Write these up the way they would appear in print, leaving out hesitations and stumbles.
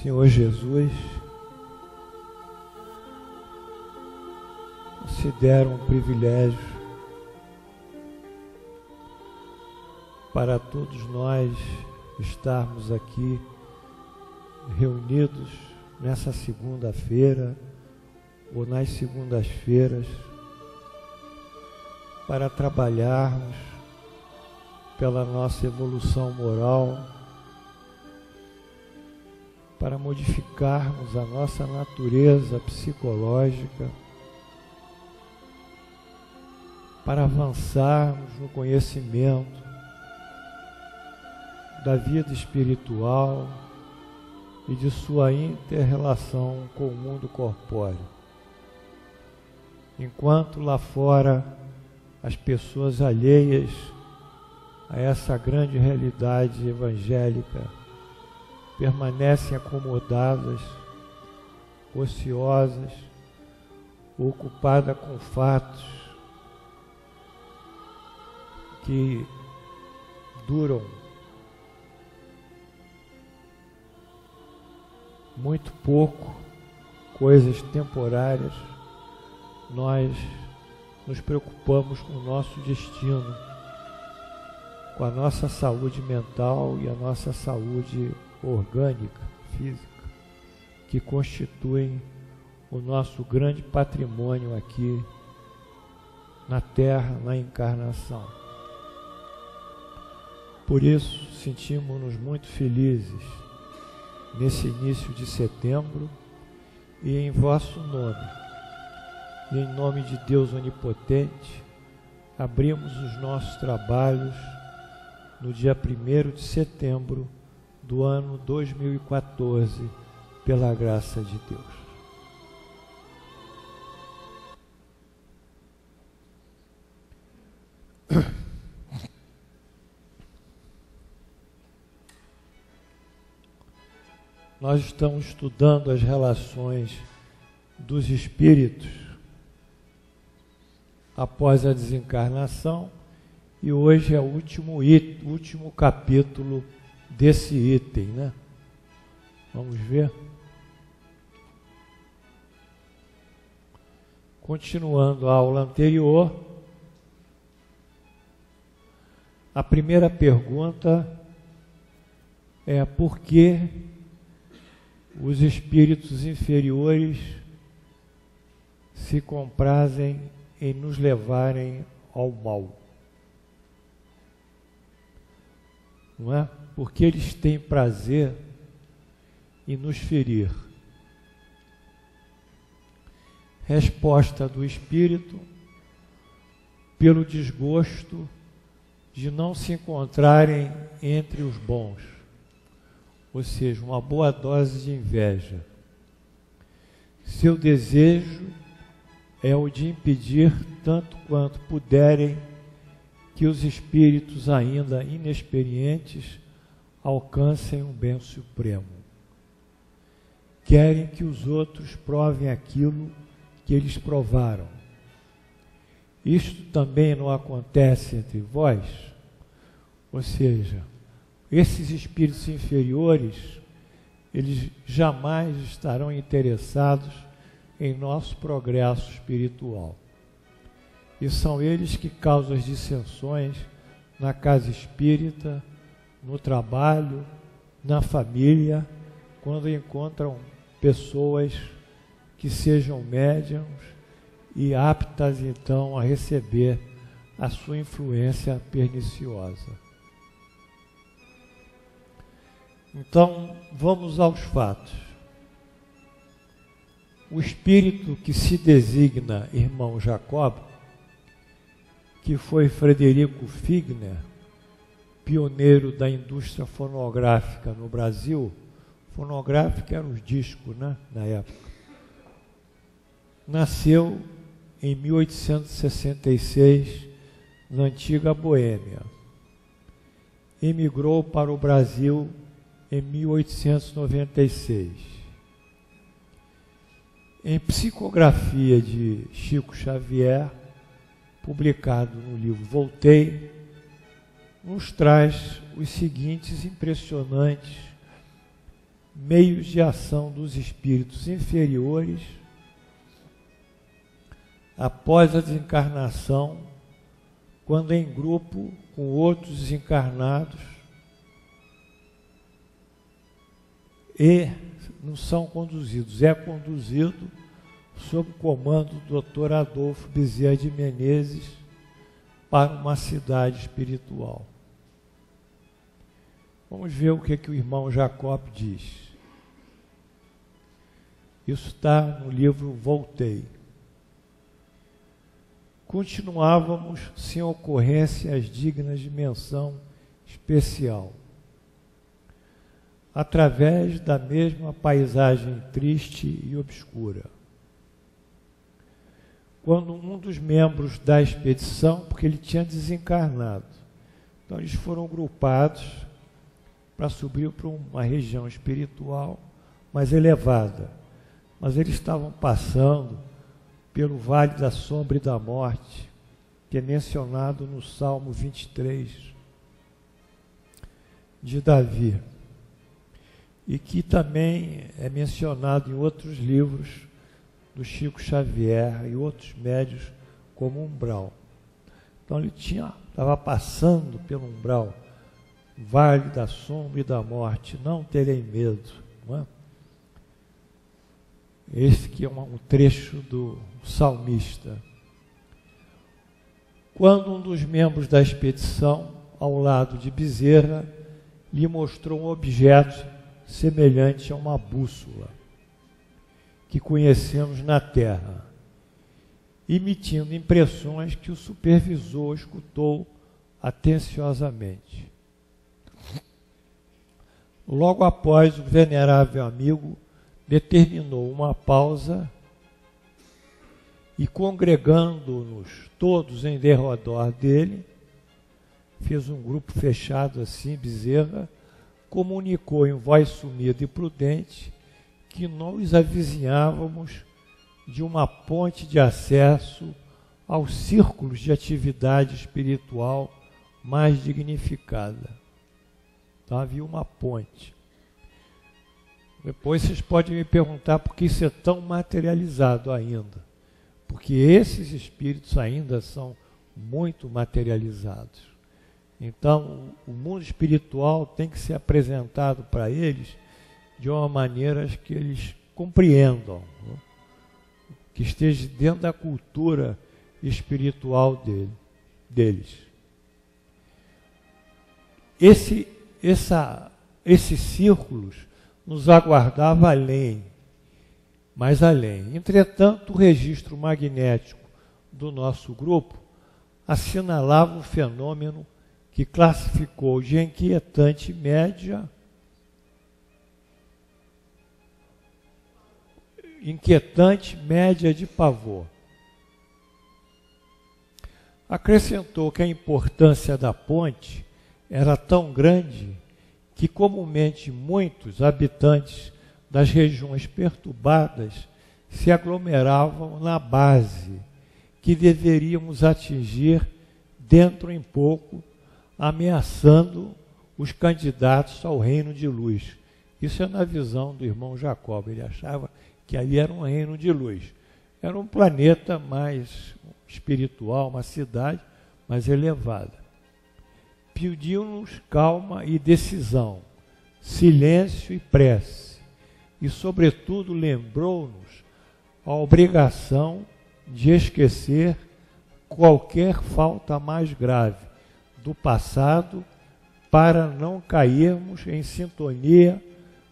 Senhor Jesus, considero um privilégio para todos nós estarmos aqui reunidos nessa segunda-feira ou nas segundas-feiras para trabalharmos pela nossa evolução moral, para modificarmos a nossa natureza psicológica, para avançarmos no conhecimento da vida espiritual e de sua inter-relação com o mundo corpóreo. Enquanto lá fora as pessoas alheias a essa grande realidade evangélica permanecem acomodadas, ociosas, ocupadas com fatos que duram muito pouco, coisas temporárias, nós nos preocupamos com o nosso destino, com a nossa saúde mental e a nossa saúde orgânica, física, que constituem o nosso grande patrimônio aqui na Terra, na encarnação. Por isso, sentimos-nos muito felizes nesse início de setembro e em vosso nome, e em nome de Deus Onipotente, abrimos os nossos trabalhos no dia 1º de setembro do ano 2014, pela graça de Deus. Nós estamos estudando as relações dos espíritos após a desencarnação e hoje é o último capítulo desse item, né? Vamos ver? Continuando a aula anterior, a primeira pergunta é por que os espíritos inferiores se comprazem em nos levarem ao mal. Não é? Porque eles têm prazer em nos ferir. Resposta do espírito: pelo desgosto de não se encontrarem entre os bons. Ou seja, uma boa dose de inveja. Seu desejo é o de impedir, tanto quanto puderem, que os espíritos ainda inexperientes alcancem um bem supremo. Querem que os outros provem aquilo que eles provaram. Isto também não acontece entre vós? Ou seja, esses espíritos inferiores, eles jamais estarão interessados em nosso progresso espiritual. E são eles que causam as dissensões na casa espírita, no trabalho, na família, quando encontram pessoas que sejam médiums e aptas então a receber a sua influência perniciosa. Então, vamos aos fatos. O espírito que se designa irmão Jacob, que foi Frederico Figner, pioneiro da indústria fonográfica no Brasil. Fonográfica eram os discos, né, na época. Nasceu em 1866, na antiga Boêmia. Emigrou para o Brasil em 1896. Em Psicografia de Chico Xavier, publicado no livro Voltei, nos traz os seguintes impressionantes meios de ação dos espíritos inferiores após a desencarnação, quando em grupo com outros desencarnados e não são conduzidos, é conduzido sob o comando do Dr. Adolfo Bezerra de Menezes para uma cidade espiritual. Vamos ver o que o irmão Jacob diz. Isso está no livro Voltei. Continuávamos sem ocorrências dignas de menção especial, através da mesma paisagem triste e obscura. Quando um dos membros da expedição, porque ele tinha desencarnado, então eles foram agrupados para subir para uma região espiritual mais elevada, mas eles estavam passando pelo Vale da Sombra e da Morte, que é mencionado no Salmo 23 de Davi, e que também é mencionado em outros livros do Chico Xavier e outros médios, como umbral. Então ele estava passando pelo umbral, Vale da Sombra e da Morte, não terem medo, não é? Esse que é um trecho do salmista. Quando um dos membros da expedição, ao lado de Bezerra, lhe mostrou um objeto semelhante a uma bússola, que conhecemos na Terra, emitindo impressões que o supervisor escutou atenciosamente. Logo após, o venerável amigo determinou uma pausa e, congregando-nos todos em derredor dele, fez um grupo fechado assim, Bezerra, comunicou em voz sumida e prudente que nós avizinhávamos de uma ponte de acesso aos círculos de atividade espiritual mais dignificada. Então havia uma ponte. Depois vocês podem me perguntar por que isso é tão materializado ainda. Porque esses espíritos ainda são muito materializados. Então, o mundo espiritual tem que ser apresentado para eles de uma maneira que eles compreendam, né? Que esteja dentro da cultura espiritual deles. Esses círculos nos aguardava além, mais além. Entretanto, o registro magnético do nosso grupo assinalava um fenômeno que classificou de inquietante média de pavor. Acrescentou que a importância da ponte era tão grande que comumente muitos habitantes das regiões perturbadas se aglomeravam na base, que deveríamos atingir dentro em pouco, ameaçando os candidatos ao reino de luz. Isso é na visão do irmão Jacob. Ele achava que ali era um reino de luz. Era um planeta mais espiritual, uma cidade mais elevada. Pediu-nos calma e decisão, silêncio e prece, e, sobretudo, lembrou-nos a obrigação de esquecer qualquer falta mais grave do passado para não cairmos em sintonia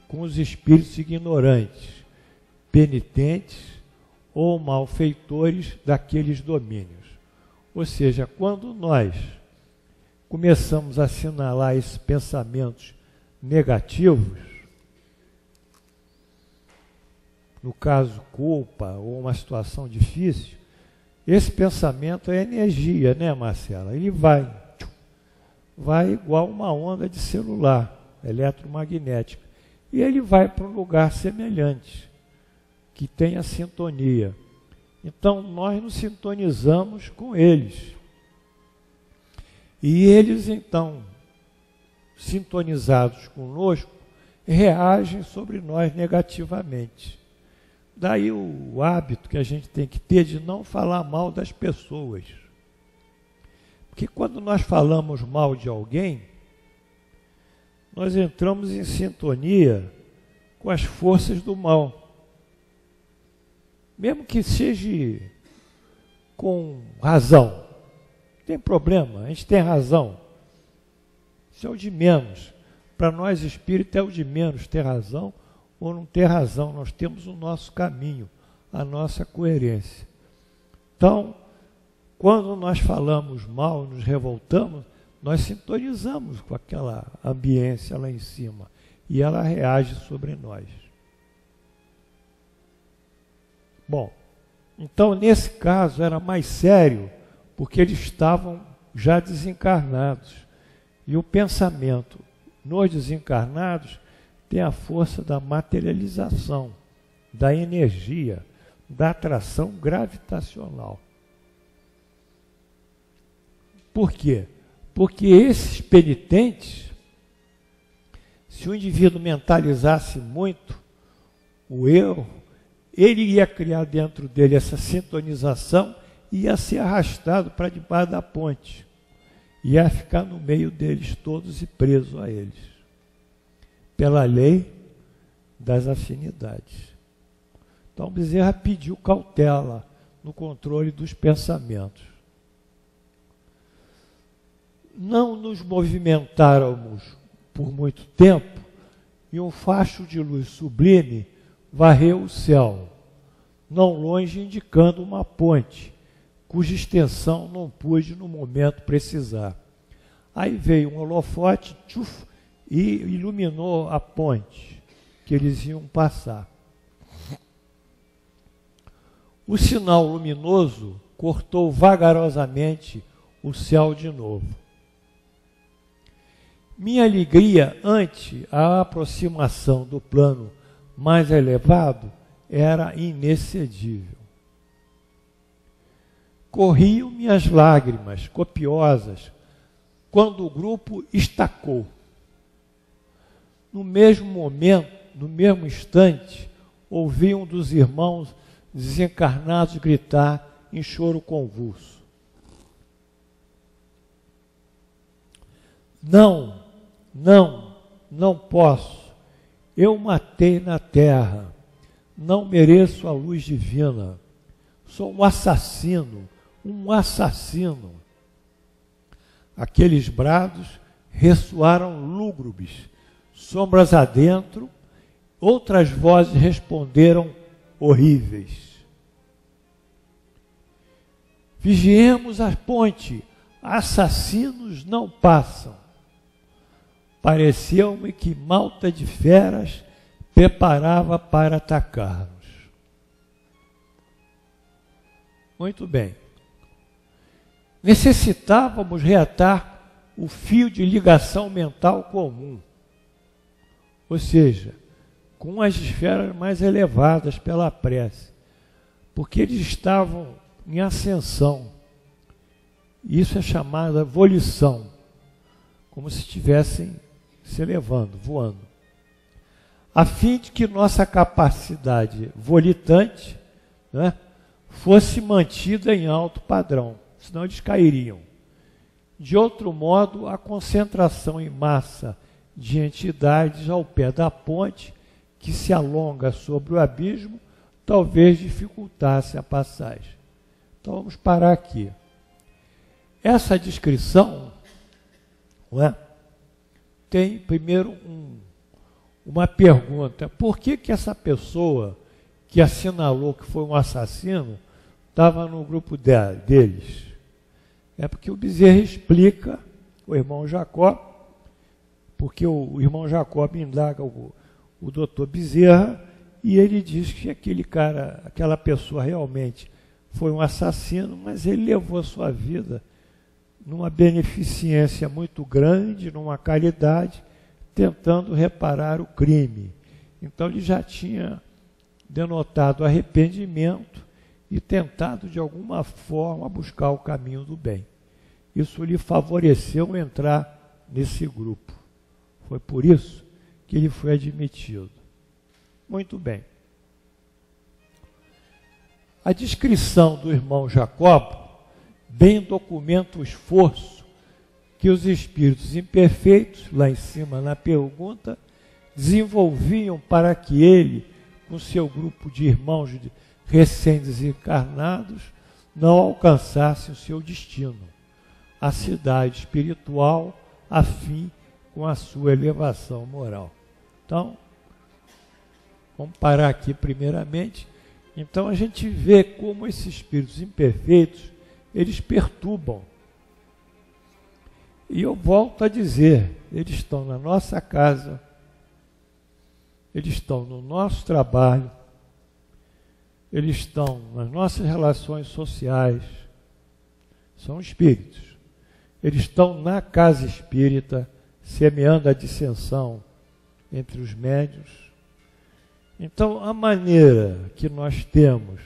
com os espíritos ignorantes, penitentes ou malfeitores daqueles domínios. Ou seja, quando nós começamos a assinalar esses pensamentos negativos, no caso culpa ou uma situação difícil, esse pensamento é energia, né, Marcela? Ele vai igual uma onda de celular eletromagnética, e ele vai para um lugar semelhante, que tenha sintonia. Então nós nos sintonizamos com eles. E eles, então, sintonizados conosco, reagem sobre nós negativamente. Daí o hábito que a gente tem que ter de não falar mal das pessoas. Porque quando nós falamos mal de alguém, nós entramos em sintonia com as forças do mal. Mesmo que seja com razão. Não tem problema, a gente tem razão. Isso é o de menos. Para nós, espírito, é o de menos ter razão ou não ter razão. Nós temos o nosso caminho, a nossa coerência. Então, quando nós falamos mal, nos revoltamos, nós sintonizamos com aquela ambiência lá em cima e ela reage sobre nós. Bom, então nesse caso era mais sério, porque eles estavam já desencarnados. E o pensamento nos desencarnados tem a força da materialização, da energia, da atração gravitacional. Por quê? Porque esses penitentes, se o indivíduo mentalizasse muito o erro, ele ia criar dentro dele essa sintonização e ia ser arrastado para debaixo da ponte. Ia ficar no meio deles todos e preso a eles. Pela lei das afinidades. Então Bezerra pediu cautela no controle dos pensamentos. Não nos movimentáramos por muito tempo e um facho de luz sublime varreu o céu, não longe indicando uma ponte, cuja extensão não pude no momento precisar. Aí veio um holofote e iluminou a ponte que eles iam passar. O sinal luminoso cortou vagarosamente o céu de novo. Minha alegria ante a aproximação do plano mais elevado era inexcedível. Corriam minhas lágrimas copiosas quando o grupo estacou. No mesmo momento, no mesmo instante, ouvi um dos irmãos desencarnados gritar em choro convulso: Não, não posso. Eu matei na terra. Não mereço a luz divina. Sou um assassino, um assassino. Aqueles brados ressoaram lúgubres, sombras adentro. Outras vozes responderam horríveis. Vigiemos a ponte, assassinos não passam. Pareceu-me que malta de feras preparava para atacar-nos. Muito bem. Necessitávamos reatar o fio de ligação mental comum, ou seja, com as esferas mais elevadas pela prece, porque eles estavam em ascensão. Isso é chamada volição, como se estivessem se elevando, voando, a fim de que nossa capacidade volitante, né, fosse mantida em alto padrão, senão eles cairiam. De outro modo, a concentração em massa de entidades ao pé da ponte, que se alonga sobre o abismo, talvez dificultasse a passagem. Então vamos parar aqui. Essa descrição, não é? Tem primeiro uma pergunta: por que essa pessoa que assinalou que foi um assassino estava no grupo deles? É porque o Bezerra explica, o irmão Jacó, porque o irmão Jacó indaga o doutor Bezerra e ele diz que aquele cara, aquela pessoa realmente foi um assassino, mas ele levou a sua vida numa beneficência muito grande, numa caridade, tentando reparar o crime. Então ele já tinha denotado arrependimento e tentado de alguma forma buscar o caminho do bem. Isso lhe favoreceu entrar nesse grupo. Foi por isso que ele foi admitido. Muito bem. A descrição do irmão Jacobo bem documenta o esforço que os espíritos imperfeitos, lá em cima na pergunta, desenvolviam para que ele, com seu grupo de irmãos recém-desencarnados, não alcançasse o seu destino, a cidade espiritual, afim com a sua elevação moral. Então, vamos parar aqui primeiramente. Então a gente vê como esses espíritos imperfeitos, eles perturbam. E eu volto a dizer, eles estão na nossa casa, eles estão no nosso trabalho, eles estão nas nossas relações sociais, são espíritos. Eles estão na casa espírita, semeando a dissensão entre os médiuns. Então, a maneira que nós temos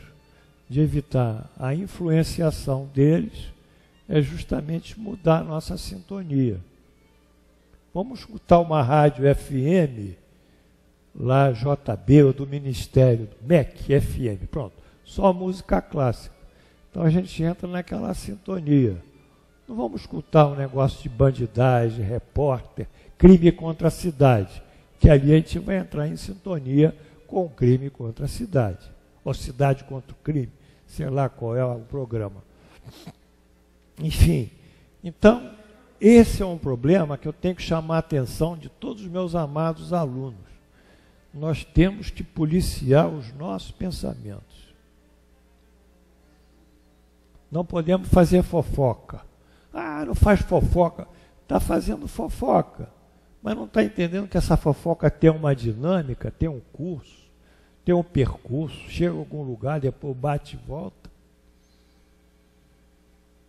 de evitar a influenciação deles é justamente mudar a nossa sintonia. Vamos escutar uma rádio FM, lá JB, ou do Ministério, do MEC FM, pronto, só música clássica. Então a gente entra naquela sintonia. Não vamos escutar um negócio de bandidagem, repórter, crime contra a cidade, que ali a gente vai entrar em sintonia com o crime contra a cidade, ou cidade contra o crime, sei lá qual é o programa. Enfim, então, esse é um problema que eu tenho que chamar a atenção de todos os meus amados alunos. Nós temos que policiar os nossos pensamentos. Não podemos fazer fofoca. Ah, não faz fofoca. Está fazendo fofoca, mas não está entendendo que essa fofoca tem uma dinâmica, tem um curso, tem um percurso, chega a algum lugar, depois bate e volta.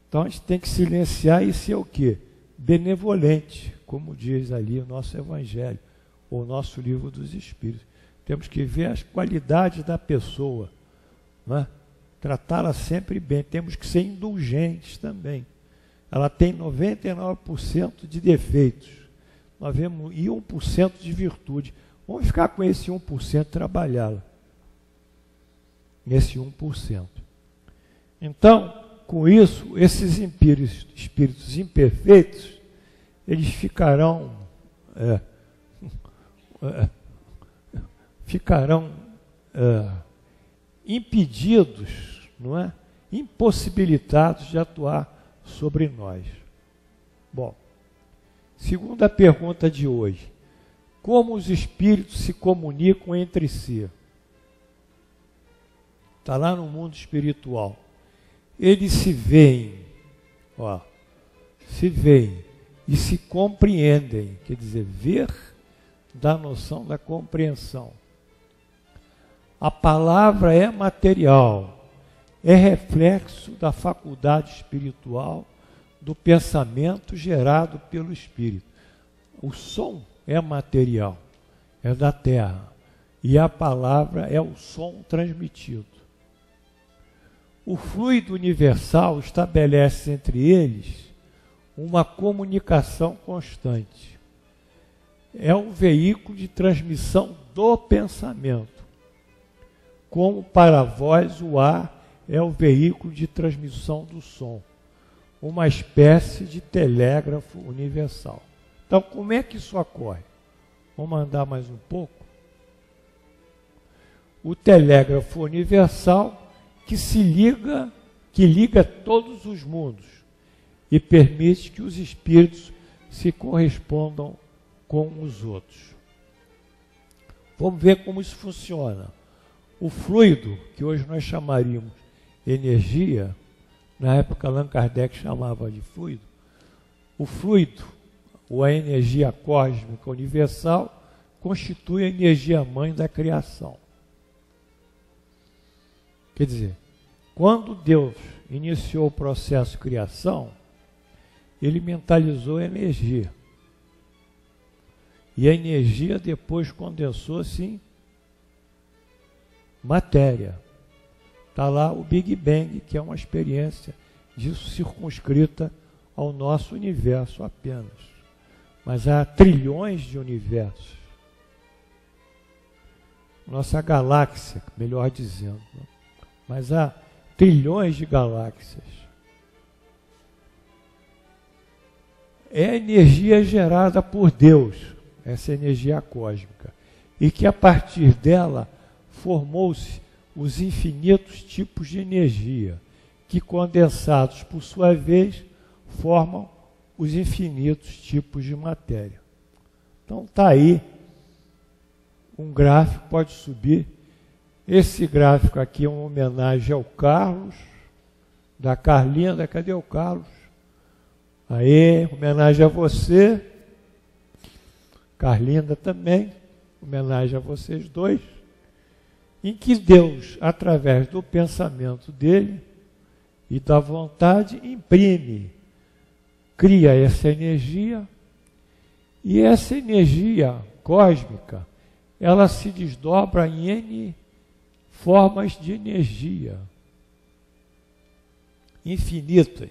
Então a gente tem que silenciar e ser o quê? Benevolente, como diz ali o nosso Evangelho, ou o nosso Livro dos Espíritos. Temos que ver as qualidades da pessoa, né? Tratá-la sempre bem. Temos que ser indulgentes também. Ela tem 99% de defeitos, nós vemos e 1% de virtude. Vamos ficar com esse 1% e trabalhá-la. Nesse 1%. Então, com isso, esses espíritos imperfeitos, eles ficarão impedidos, não é? Impossibilitados de atuar sobre nós. Bom, segunda pergunta de hoje: como os espíritos se comunicam entre si? Está lá no mundo espiritual. Eles se veem, se veem e se compreendem, quer dizer, ver dá noção da compreensão. A palavra é material, é reflexo da faculdade espiritual, do pensamento gerado pelo espírito. O som é material, é da terra, e a palavra é o som transmitido. O fluido universal estabelece entre eles uma comunicação constante. É um veículo de transmissão do pensamento. Como para vós o ar é o veículo de transmissão do som, uma espécie de telégrafo universal. Então, como é que isso ocorre? Vamos andar mais um pouco? O telégrafo universal que liga todos os mundos e permite que os espíritos se correspondam com os outros. Vamos ver como isso funciona. O fluido, que hoje nós chamaríamos energia, na época Allan Kardec chamava de fluido, o fluido, ou a energia cósmica universal, constitui a energia mãe da criação. Quer dizer, quando Deus iniciou o processo de criação, ele mentalizou a energia. E a energia depois condensou-se em matéria. Está lá o Big Bang, que é uma experiência disso circunscrita ao nosso universo apenas. Mas há trilhões de universos. nossa galáxia, melhor dizendo. Mas há trilhões de galáxias. É a energia gerada por Deus, essa energia cósmica, e que a partir dela formou-se os infinitos tipos de energia, que condensados por sua vez formam os infinitos tipos de matéria. Então está aí um gráfico, pode subir. Esse gráfico aqui é uma homenagem ao Carlos, da Carlinda. Cadê o Carlos? Aí, homenagem a você. Carlinda também, homenagem a vocês dois. Em que Deus, através do pensamento dele e da vontade, imprime, cria essa energia, e essa energia cósmica, ela se desdobra em N formas de energia infinitas.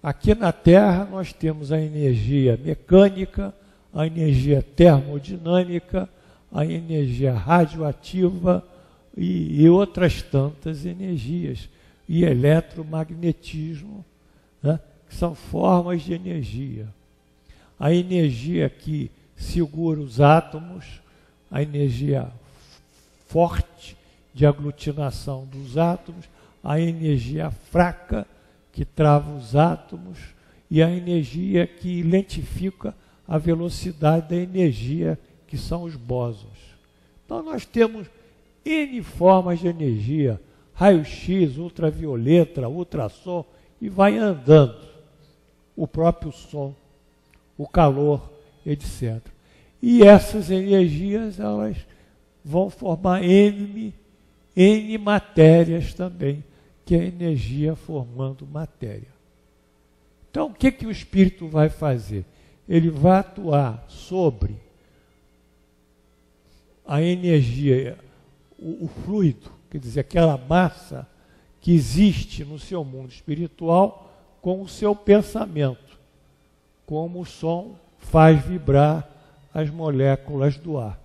Aqui na Terra nós temos a energia mecânica, a energia termodinâmica, a energia radioativa e outras tantas energias, e eletromagnetismo, né, que são formas de energia. A energia que segura os átomos, a energia forte de aglutinação dos átomos, a energia fraca que trava os átomos e a energia que lentifica a velocidade da energia, que são os bósons. Então nós temos N formas de energia, raio-x, ultravioleta, ultrassom, e vai andando. O próprio som, o calor, etc. E essas energias, elas vão formar N matérias também, que é a energia formando matéria. Então, o que o espírito vai fazer? Ele vai atuar sobre a energia, o fluido, quer dizer, aquela massa que existe no seu mundo espiritual, com o seu pensamento, como o som faz vibrar as moléculas do ar.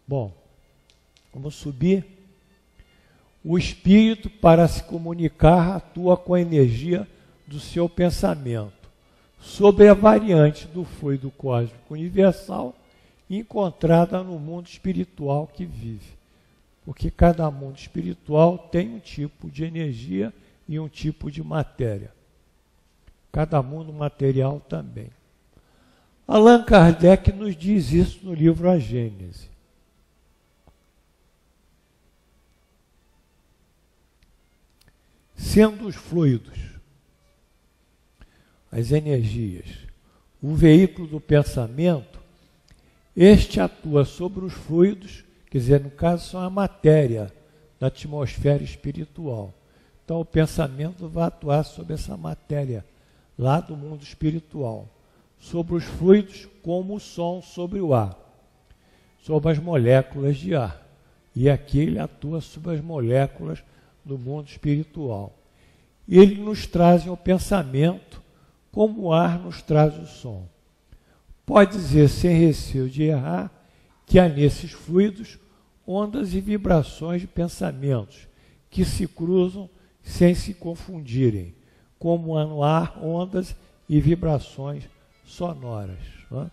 Bom, vamos subir. O espírito, para se comunicar, atua com a energia do seu pensamento sobre a variante do fluido cósmico universal encontrada no mundo espiritual que vive. Porque cada mundo espiritual tem um tipo de energia e um tipo de matéria. Cada mundo material também. Allan Kardec nos diz isso no livro A Gênese. Sendo os fluidos, as energias, o veículo do pensamento, este atua sobre os fluidos, quer dizer, no caso são a matéria da atmosfera espiritual. Então o pensamento vai atuar sobre essa matéria lá do mundo espiritual, sobre os fluidos como o som sobre o ar, sobre as moléculas de ar. E aqui ele atua sobre as moléculas do mundo espiritual. E ele nos traz o pensamento como o ar nos traz o som. Pode dizer, sem receio de errar, que há nesses fluidos ondas e vibrações de pensamentos que se cruzam sem se confundirem, como há no ar ondas e vibrações sonoras. Não é?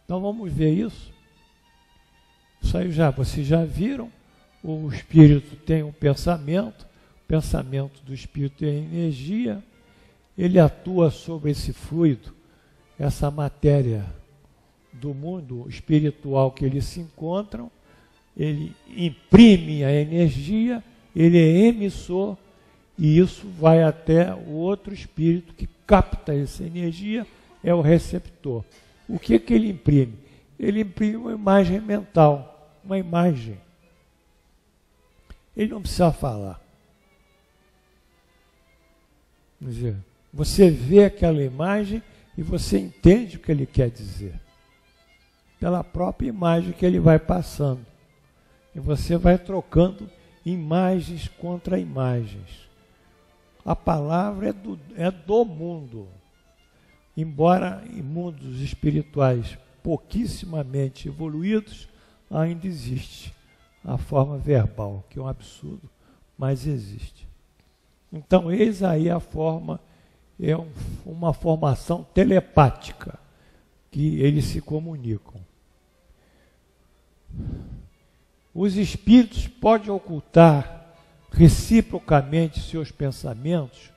Então vamos ver isso. Isso aí vocês já viram. O espírito tem um pensamento, o pensamento do espírito é energia, ele atua sobre esse fluido, essa matéria do mundo espiritual que eles se encontram, ele imprime a energia, ele é emissor, e isso vai até o outro espírito que capta essa energia, é o receptor. O que ele imprime? Ele imprime uma imagem mental, uma imagem. Ele não precisa falar. Quer dizer, você vê aquela imagem e você entende o que ele quer dizer. Pela própria imagem que ele vai passando. E você vai trocando imagens contra imagens. A palavra é do mundo. Embora em mundos espirituais pouquíssimamente evoluídos, ainda existe a forma verbal, que é um absurdo, mas existe. Então, eis aí a forma, uma formação telepática, que eles se comunicam. Os espíritos podem ocultar reciprocamente seus pensamentos,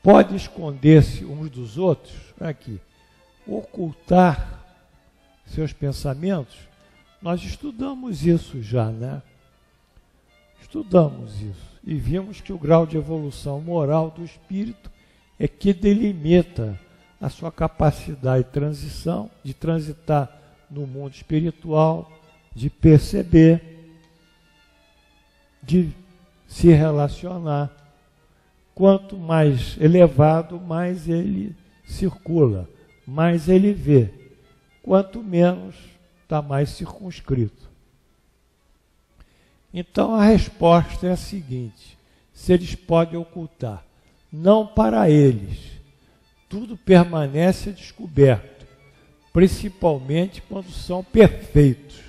podem esconder-se uns dos outros, aqui, ocultar seus pensamentos. Nós estudamos isso já, né? Estudamos isso e vimos que o grau de evolução moral do espírito é que delimita a sua capacidade de transitar no mundo espiritual, de perceber, de se relacionar. Quanto mais elevado, mais ele circula, mais ele vê. Quanto menos, está mais circunscrito. Então a resposta é a seguinte: se eles podem ocultar, não para eles, tudo permanece descoberto, principalmente quando são perfeitos.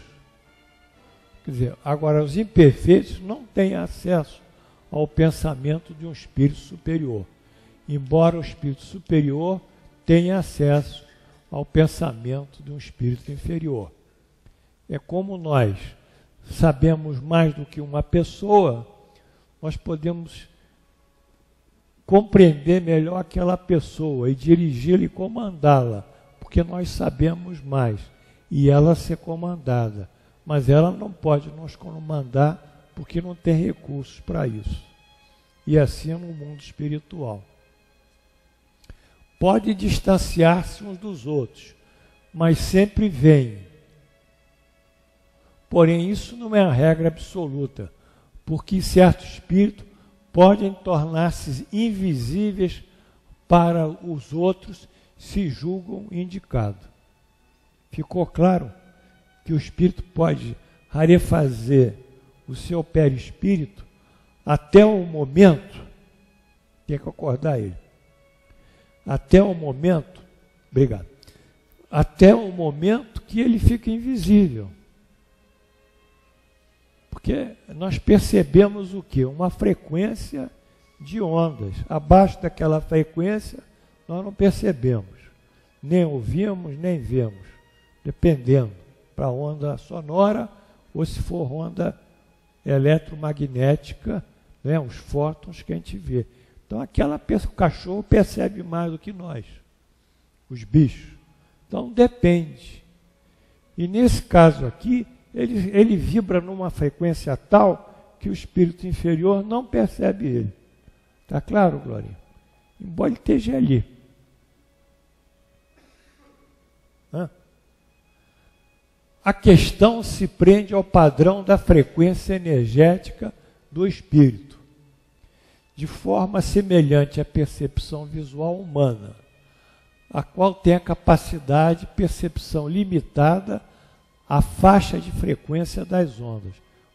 Quer dizer, agora os imperfeitos não têm acesso ao pensamento de um espírito superior, embora o espírito superior tenha acesso ao pensamento de um espírito inferior. É como nós sabemos mais do que uma pessoa, nós podemos compreender melhor aquela pessoa e dirigi-la e comandá-la, porque nós sabemos mais, e ela ser comandada. Mas ela não pode nos comandar porque não tem recursos para isso. E assim é no mundo espiritual. Pode distanciar-se uns dos outros, mas sempre vêm. Porém, isso não é a regra absoluta, porque certos espíritos podem tornar-se invisíveis para os outros se julgam indicados. Ficou claro que o espírito pode rarefazer o seu perispírito até o momento, tem que acordar ele, até o momento, obrigado, até o momento que ele fica invisível. Porque nós percebemos o quê? Uma frequência de ondas. Abaixo daquela frequência, nós não percebemos, nem ouvimos, nem vemos, dependendo para onda sonora ou se for onda eletromagnética, né, os fótons que a gente vê. Então, o cachorro percebe mais do que nós, os bichos. Então, depende. E nesse caso aqui, ele vibra numa frequência tal que o espírito inferior não percebe ele. Está claro, Glorinha? Embora ele esteja ali. A questão se prende ao padrão da frequência energética do espírito, de forma semelhante à percepção visual humana, a qual tem a capacidade de percepção limitada à faixa de frequência das ondas.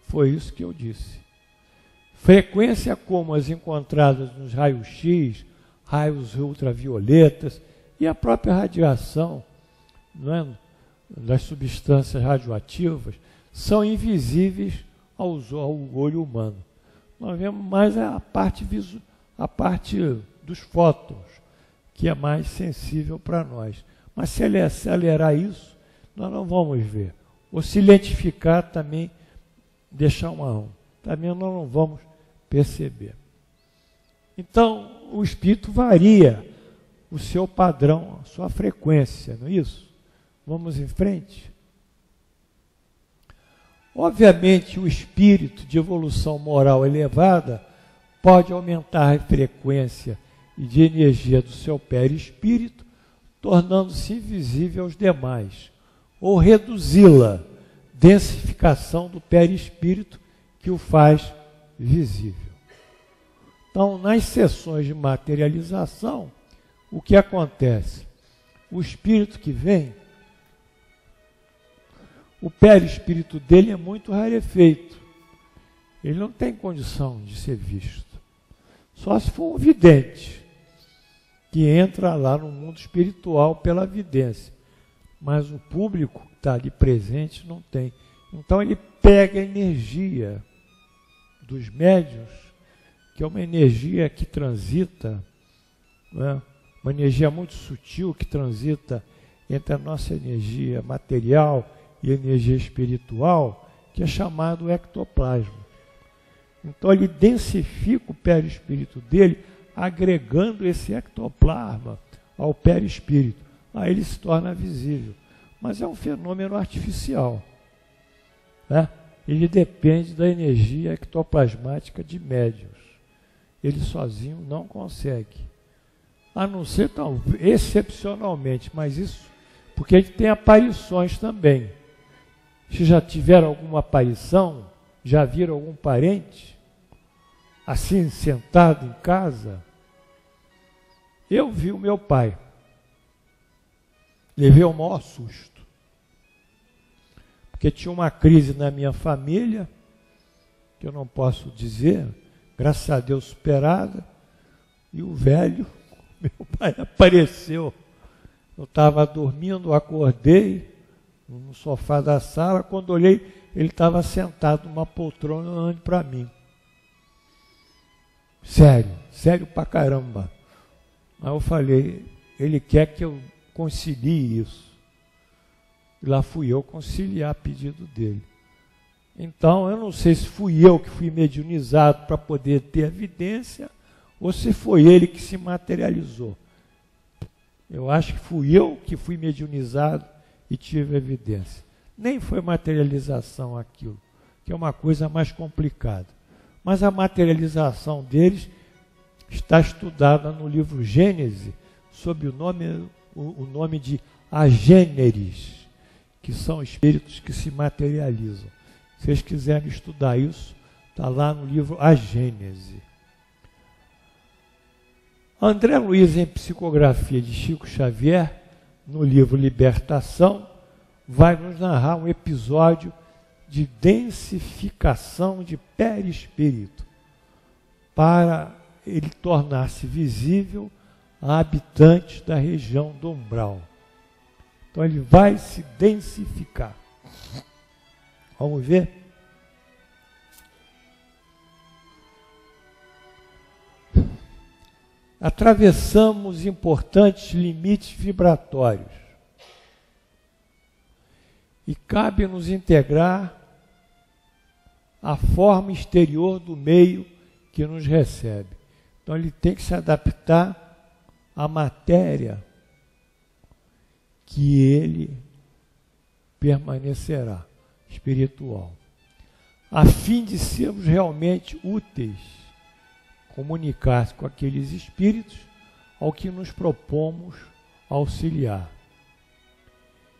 Foi isso que eu disse. Frequência como as encontradas nos raios-x, raios ultravioletas e a própria radiação, não é? Das substâncias radioativas, são invisíveis ao olho humano. Nós vemos mais a parte dos fótons, que é mais sensível para nós. Mas se ele acelerar isso, nós não vamos ver. Ou se lentificar também, deixar marrom, também nós não vamos perceber. Então, o espírito varia o seu padrão, a sua frequência, não é isso? Vamos em frente? Obviamente, o espírito de evolução moral elevada pode aumentar a frequência e de energia do seu perispírito, tornando-se invisível aos demais, ou reduzi-la, densificação do perispírito que o faz visível. Então, nas sessões de materialização, o que acontece? O espírito que vem, o perispírito dele é muito rarefeito. Ele não tem condição de ser visto. Só se for um vidente, que entra lá no mundo espiritual pela vidência. mas o público que está ali presente não tem. Então ele pega a energia dos médiuns, que é uma energia que transita, né? Uma energia muito sutil que transita entre a nossa energia material e a energia espiritual, que é chamado ectoplasma. Então ele densifica o perispírito dele, agregando esse ectoplasma ao perispírito. Aí ele se torna visível. Mas é um fenômeno artificial, né? Ele depende da energia ectoplasmática de médiuns. Ele sozinho não consegue. A não ser, talvez, excepcionalmente, mas isso porque a gente tem aparições também. Se já tiveram alguma aparição, já viram algum parente assim sentado em casa? Eu vi o meu pai. Levei o maior susto. Porque tinha uma crise na minha família, que eu não posso dizer, graças a Deus superada, e o velho, meu pai, apareceu. Eu estava dormindo, acordei no sofá da sala, quando olhei, ele estava sentado numa poltrona olhando para mim. Sério, sério pra caramba. Aí eu falei, ele quer que eu concilie isso. E lá fui eu conciliar pedido dele. Então, eu não sei se fui eu que fui mediunizado para poder ter evidência, ou se foi ele que se materializou. Eu acho que fui eu que fui mediunizado e tive evidência. Nem foi materialização aquilo, que é uma coisa mais complicada. Mas a materialização deles está estudada no livro Gênese, sob o nome de agêneres, que são espíritos que se materializam. Se vocês quiserem estudar isso, está lá no livro A Gênese. André Luiz, em Psicografia de Chico Xavier, no livro Libertação, vai nos narrar um episódio de densificação de perispírito, para ele tornar-se visível a habitantes da região do umbral. Então ele vai se densificar. Vamos ver? Atravessamos importantes limites vibratórios e cabe-nos integrar a forma exterior do meio que nos recebe. Então ele tem que se adaptar à matéria que ele permanecerá, espiritual, a fim de sermos realmente úteis, comunicar-se com aqueles espíritos ao que nos propomos auxiliar.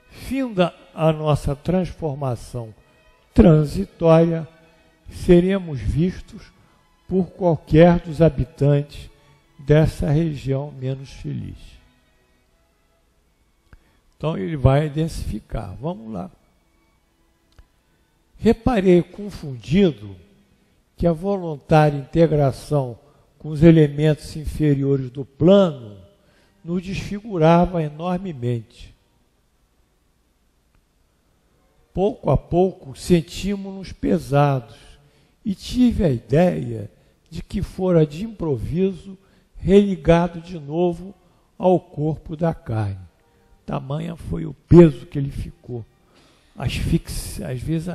Finda a nossa transformação transitória, seremos vistos por qualquer dos habitantes dessa região menos feliz. Então ele vai densificar. Vamos lá. Reparei confundido que a voluntária integração com os elementos inferiores do plano nos desfigurava enormemente. Pouco a pouco sentimos-nos pesados e tive a ideia de que fora de improviso religado de novo ao corpo da carne. Tamanha foi o peso que ele ficou. Asfixia, às vezes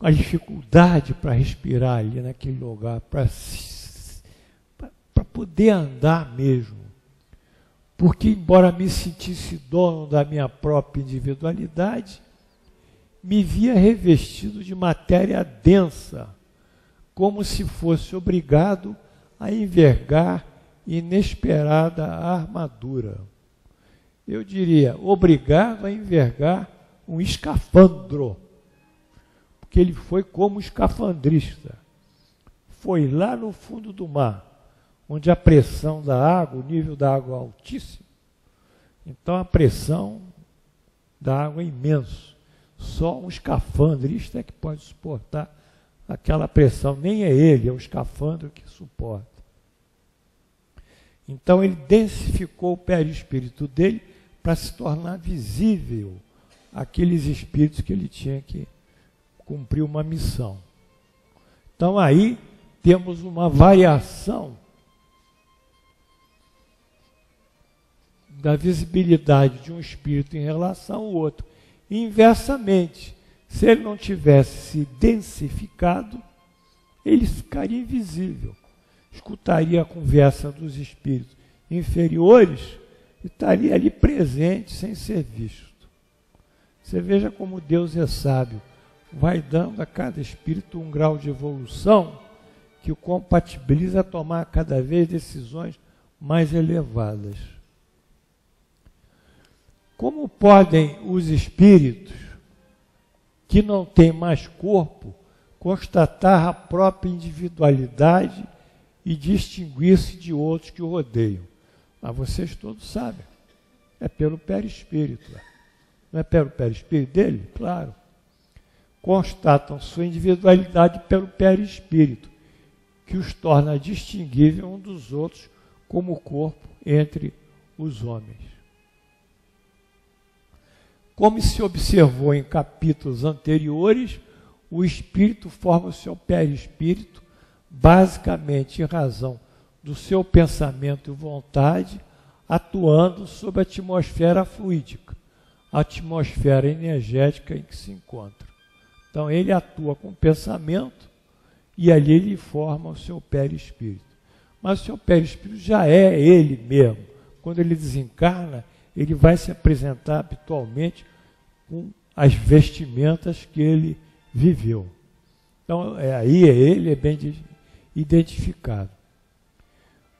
a dificuldade para respirar ali naquele lugar, para poder andar mesmo. Porque, embora me sentisse dono da minha própria individualidade, me via revestido de matéria densa, como se fosse obrigado a envergar inesperada armadura. Eu diria, obrigado a envergar um escafandro, porque ele foi como escafandrista. Foi lá no fundo do mar, onde a pressão da água, o nível da água é altíssimo. Então a pressão da água é imenso. Só um escafandrista é que pode suportar aquela pressão. Nem é ele, é o escafandro que suporta. Então ele densificou o perispírito dele para se tornar visível aqueles espíritos que ele tinha que cumprir uma missão. Então aí temos uma variação da visibilidade de um espírito em relação ao outro. Inversamente, se ele não tivesse se densificado, ele ficaria invisível. Escutaria a conversa dos espíritos inferiores e estaria ali presente sem ser visto. Você veja como Deus é sábio. Vai dando a cada espírito um grau de evolução que o compatibiliza a tomar cada vez decisões mais elevadas. Como podem os espíritos que não têm mais corpo constatar a própria individualidade e distinguir-se de outros que o rodeiam? Mas vocês todos sabem. É pelo perispírito. Não é pelo perispírito dele? Claro. Constatam sua individualidade pelo perispírito, que os torna distinguíveis uns dos outros como corpo entre os homens. Como se observou em capítulos anteriores, o espírito forma o seu perispírito basicamente em razão do seu pensamento e vontade, atuando sobre a atmosfera fluídica, a atmosfera energética em que se encontra. Então ele atua com o pensamento e ali ele forma o seu perispírito. Mas o seu perispírito já é ele mesmo. Quando ele desencarna, ele vai se apresentar habitualmente com as vestimentas que ele viveu. Então aí ele é bem identificado.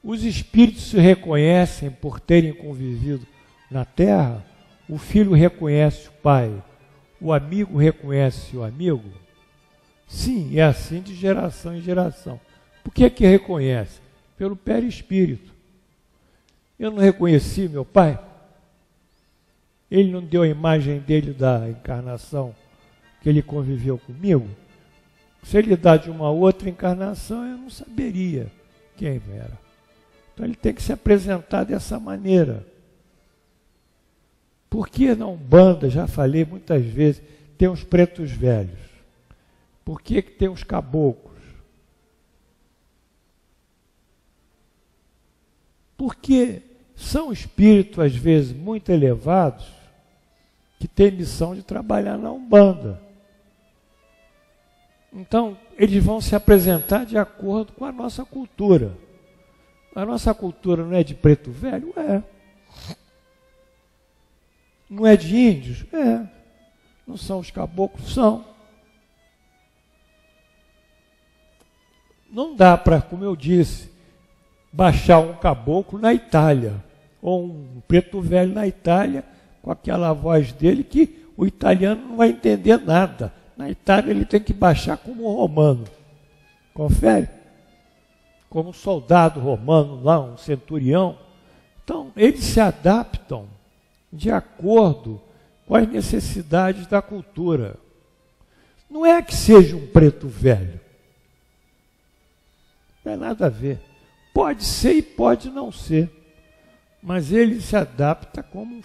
Os espíritos se reconhecem por terem convivido na Terra. O filho reconhece o pai, o amigo reconhece o amigo. Sim, é assim de geração em geração. Por que que reconhece? Pelo perispírito. Eu não reconheci meu pai? Ele não deu a imagem dele da encarnação que ele conviveu comigo? Se ele dá de uma outra encarnação, eu não saberia quem era. Então ele tem que se apresentar dessa maneira. Por que na Umbanda, já falei muitas vezes, tem os pretos velhos? Por que tem os caboclos? Porque são espíritos, às vezes, muito elevados, que têm missão de trabalhar na Umbanda. Então, eles vão se apresentar de acordo com a nossa cultura. A nossa cultura não é de preto velho? É. Não é de índios? É. Não são os caboclos? São. Não dá para, como eu disse, baixar um caboclo na Itália, ou um preto velho na Itália, com aquela voz dele que o italiano não vai entender nada. Na Itália ele tem que baixar como um romano. Confere? Como um soldado romano lá, um centurião. Então, eles se adaptam de acordo com as necessidades da cultura. Não é que seja um preto velho. Não tem nada a ver. Pode ser e pode não ser. Mas ele se adapta como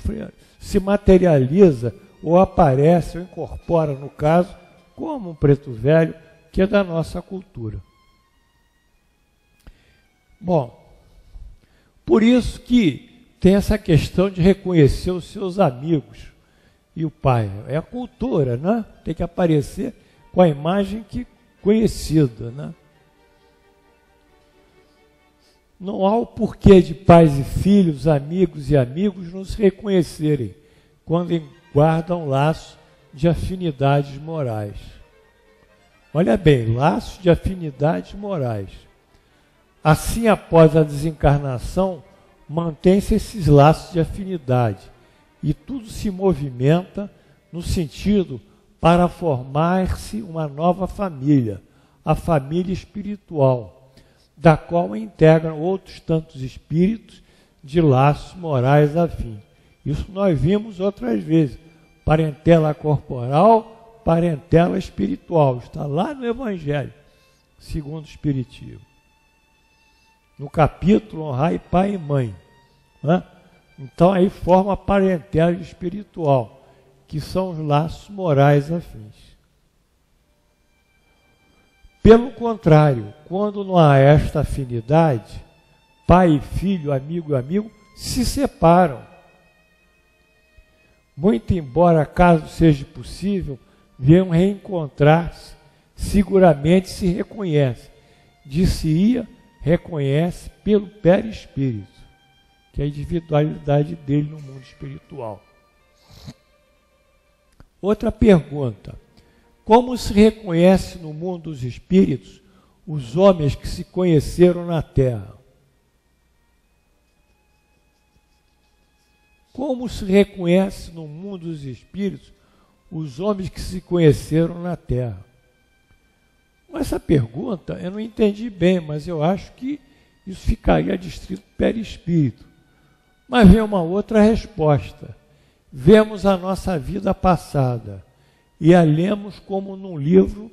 se materializa, ou aparece, ou incorpora, no caso, como um preto velho, que é da nossa cultura. Bom, por isso que tem essa questão de reconhecer os seus amigos e o pai. É a cultura, né? Tem que aparecer com a imagem que conhecida, né? Não há o porquê de pais e filhos, amigos e amigos não se reconhecerem quando guardam laços de afinidades morais. Olha bem, laços de afinidades morais. Assim, após a desencarnação, mantém-se esses laços de afinidade e tudo se movimenta no sentido para formar-se uma nova família, a família espiritual, da qual integram outros tantos espíritos de laços morais afins. Isso nós vimos outras vezes. Parentela corporal, parentela espiritual. Está lá no Evangelho, segundo o Espiritismo. No capítulo Honrai Pai e Mãe. Né? Então aí forma a parentela espiritual, que são os laços morais afins. Pelo contrário, quando não há esta afinidade, pai e filho, amigo e amigo, se separam. Muito embora, caso seja possível, venham reencontrar-se, seguramente se reconhecem. Dir-se-ia, reconhece pelo perispírito, que é a individualidade dele no mundo espiritual. Outra pergunta: como se reconhece no mundo dos espíritos os homens que se conheceram na Terra? Como se reconhece no mundo dos espíritos os homens que se conheceram na Terra? Essa pergunta eu não entendi bem, mas eu acho que isso ficaria distrito perispírito. Mas vem uma outra resposta. Vemos a nossa vida passada e a lemos como num livro,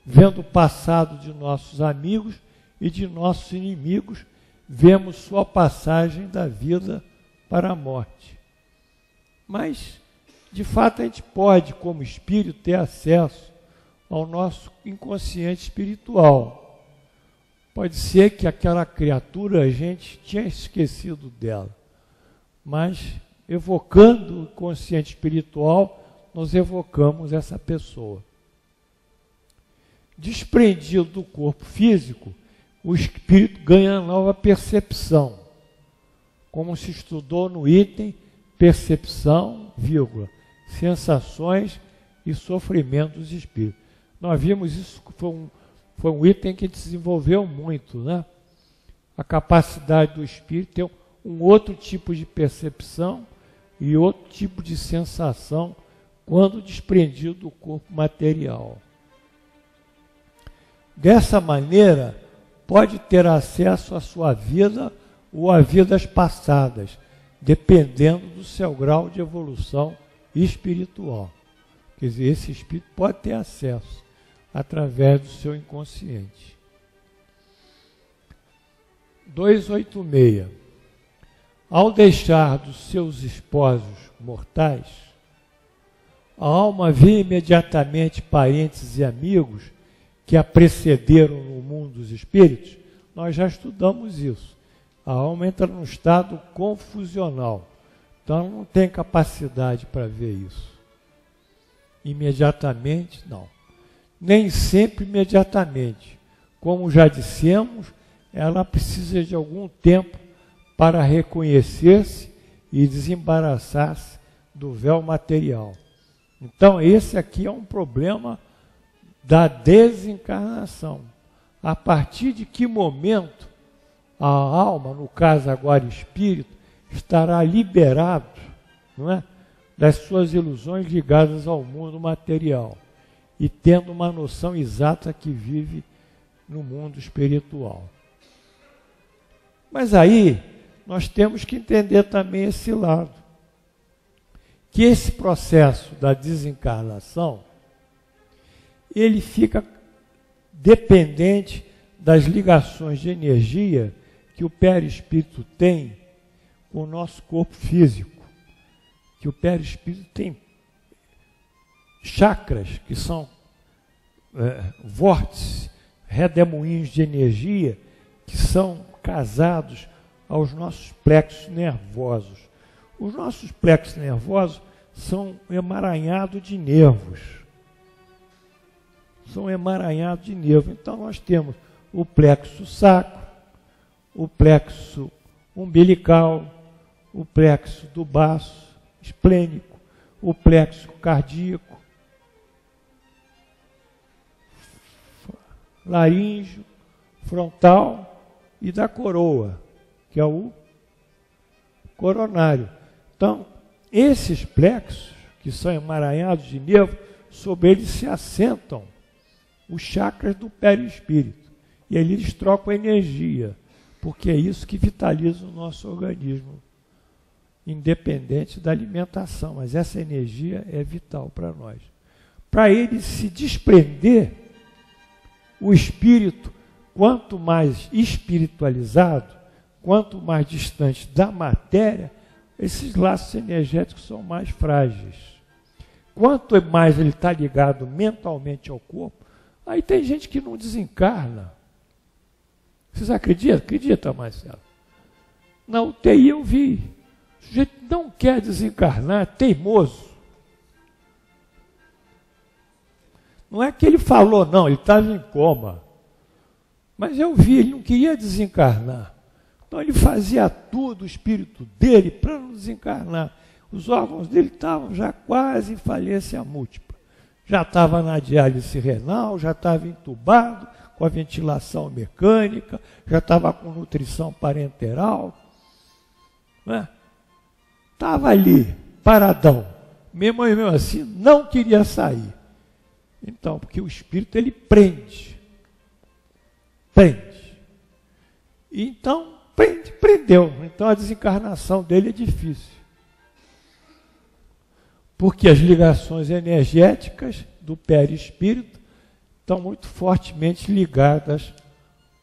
vendo o passado de nossos amigos e de nossos inimigos, vemos sua passagem da vida para a morte. Mas, de fato, a gente pode, como espírito, ter acesso ao nosso inconsciente espiritual. Pode ser que aquela criatura a gente tinha esquecido dela, mas evocando o consciente espiritual, nós evocamos essa pessoa. Desprendido do corpo físico, o espírito ganha nova percepção, como se estudou no item percepção, vírgula, sensações e sofrimento dos espíritos. Nós vimos isso, foi um item que desenvolveu muito, né? A capacidade do espírito ter um outro tipo de percepção e outro tipo de sensação quando desprendido do corpo material. Dessa maneira, pode ter acesso à sua vida ou a vidas passadas, dependendo do seu grau de evolução espiritual. Quer dizer, esse espírito pode ter acesso através do seu inconsciente. 286. Ao deixar dos seus esposos mortais, a alma vê imediatamente parentes e amigos que a precederam no mundo dos espíritos. Nós já estudamos isso. A alma entra num estado confusional. Então ela não tem capacidade para ver isso. Imediatamente, não. Nem sempre imediatamente. Como já dissemos, ela precisa de algum tempo para reconhecer-se e desembaraçar-se do véu material. Então esse aqui é um problema da desencarnação. A partir de que momento a alma, no caso agora espírito, estará liberado, não é, das suas ilusões ligadas ao mundo material e tendo uma noção exata que vive no mundo espiritual. Mas aí nós temos que entender também esse lado, que esse processo da desencarnação, ele fica dependente das ligações de energia que o perispírito tem com o nosso corpo físico. Que o perispírito tem chakras, que são vórtices, redemoinhos de energia, que são casados aos nossos plexos nervosos. Os nossos plexos nervosos são emaranhados de nervos. São emaranhados de nervos. Então nós temos o plexo sacro, o plexo umbilical, o plexo do baço esplênico, o plexo cardíaco, laríngeo, frontal e da coroa, que é o coronário. Então, esses plexos, que são emaranhados de nervo, sobre eles se assentam os chakras do perispírito. E ali eles trocam energia, porque é isso que vitaliza o nosso organismo, independente da alimentação. Mas essa energia é vital para nós. Para ele se desprender, o espírito, quanto mais espiritualizado, quanto mais distante da matéria, esses laços energéticos são mais frágeis. quanto mais ele está ligado mentalmente ao corpo, aí tem gente que não desencarna. Vocês acreditam? Acredita, Marcelo? Na UTI eu vi. O sujeito não quer desencarnar, é teimoso. Não é que ele falou, não, ele estava em coma. Mas eu vi, ele não queria desencarnar. Então ele fazia tudo, o espírito dele, para não desencarnar. Os órgãos dele estavam já quase em falência múltipla. Já estava na diálise renal, já estava entubado, com a ventilação mecânica, já estava com nutrição parenteral. Estava ali, paradão. Mesmo assim, não queria sair. Então, porque o espírito, ele prende. Então, prendeu. Então, a desencarnação dele é difícil. Porque as ligações energéticas do perispírito estão muito fortemente ligadas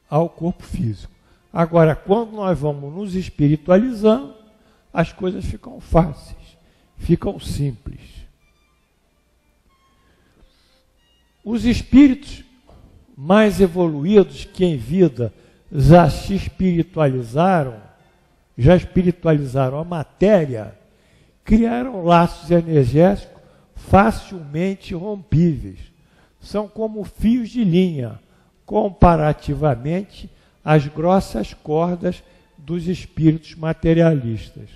ao corpo físico. Agora, quando nós vamos nos espiritualizando, as coisas ficam fáceis, ficam simples. Os espíritos mais evoluídos que em vida já se espiritualizaram, já espiritualizaram a matéria, criaram laços energéticos facilmente rompíveis. São como fios de linha, comparativamente às grossas cordas dos espíritos materialistas.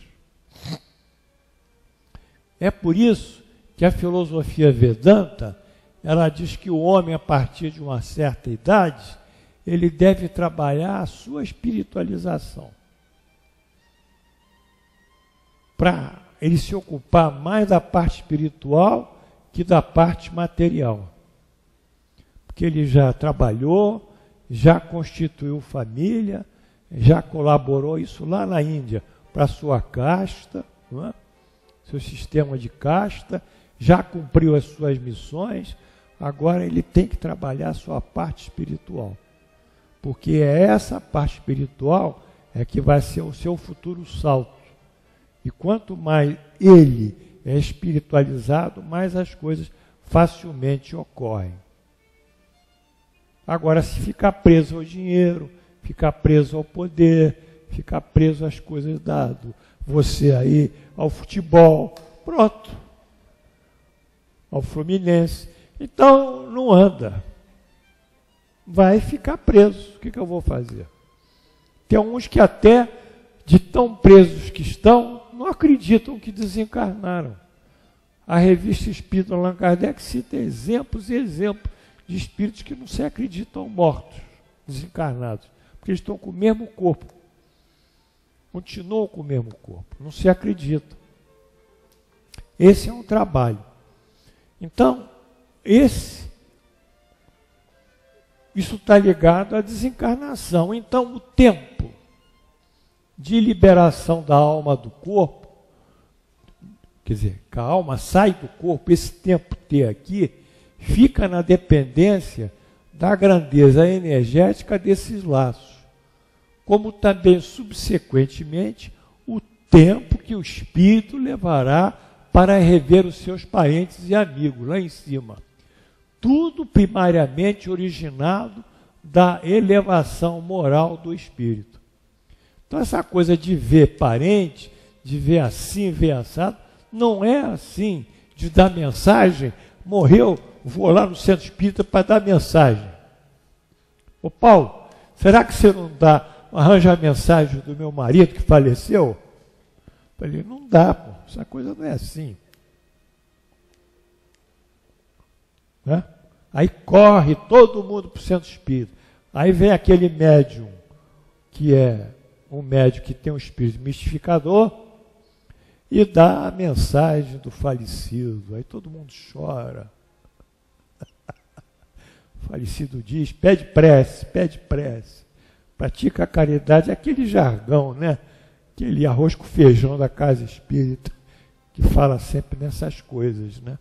É por isso que a filosofia Vedanta, ela diz que o homem, a partir de uma certa idade, ele deve trabalhar a sua espiritualização. Para ele se ocupar mais da parte espiritual que da parte material. Porque ele já trabalhou, já constituiu família, já colaborou isso lá na Índia para a sua casta, não é? Seu sistema de casta, já cumpriu as suas missões, agora ele tem que trabalhar a sua parte espiritual. Porque é essa parte espiritual é que vai ser o seu futuro salto. E quanto mais ele é espiritualizado, mais as coisas facilmente ocorrem. Agora, se ficar preso ao dinheiro, ficar preso ao poder, ficar preso às coisas dadas, você aí, ao futebol, pronto. Ao Fluminense. Então, não anda. Vai ficar preso. O que eu vou fazer? Tem uns que até, de tão presos que estão, não acreditam que desencarnaram. A revista Espírita Allan Kardec cita exemplos e exemplos de espíritos que não se acreditam mortos, desencarnados, porque eles estão com o mesmo corpo. Continuam com o mesmo corpo, não se acreditam. Esse é um trabalho. Então, isso está ligado à desencarnação. Então, o tempo de liberação da alma do corpo, quer dizer, que a alma sai do corpo, esse tempo T aqui, fica na dependência da grandeza energética desses laços, como também, subsequentemente, o tempo que o espírito levará para rever os seus parentes e amigos lá em cima. Tudo primariamente originado da elevação moral do espírito. Então, essa coisa de ver parente, de ver assim, ver assado, não é assim, de dar mensagem, morreu, vou lá no centro espírita para dar mensagem. Ô Paulo, será que você não arranja a mensagem do meu marido que faleceu? Eu falei, não dá, pô, essa coisa não é assim. Né? Aí corre todo mundo para o centro espírita. Aí vem aquele médium, que é um médium que tem um espírito mistificador, e dá a mensagem do falecido. Aí todo mundo chora. O falecido diz, pede prece, pratica a caridade, aquele jargão, né? Aquele arroz com feijão da casa espírita, que fala sempre nessas coisas, né?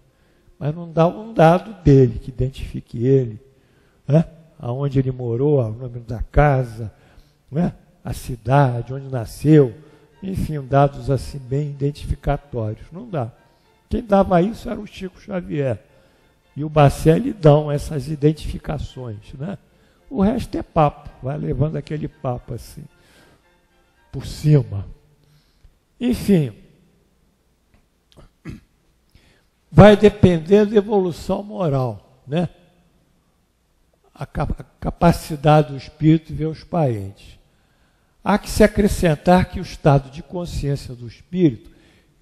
Mas não dá um dado dele, que identifique ele, né? Aonde ele morou, o nome da casa, né? A cidade, onde nasceu, enfim, dados assim bem identificatórios. Não dá. Quem dava isso era o Chico Xavier. E o Bacelli dão essas identificações, né? O resto é papo, vai levando aquele papo assim, por cima. Enfim, vai depender da evolução moral, né? A capacidade do espírito de ver os parentes. Há que se acrescentar que o estado de consciência do espírito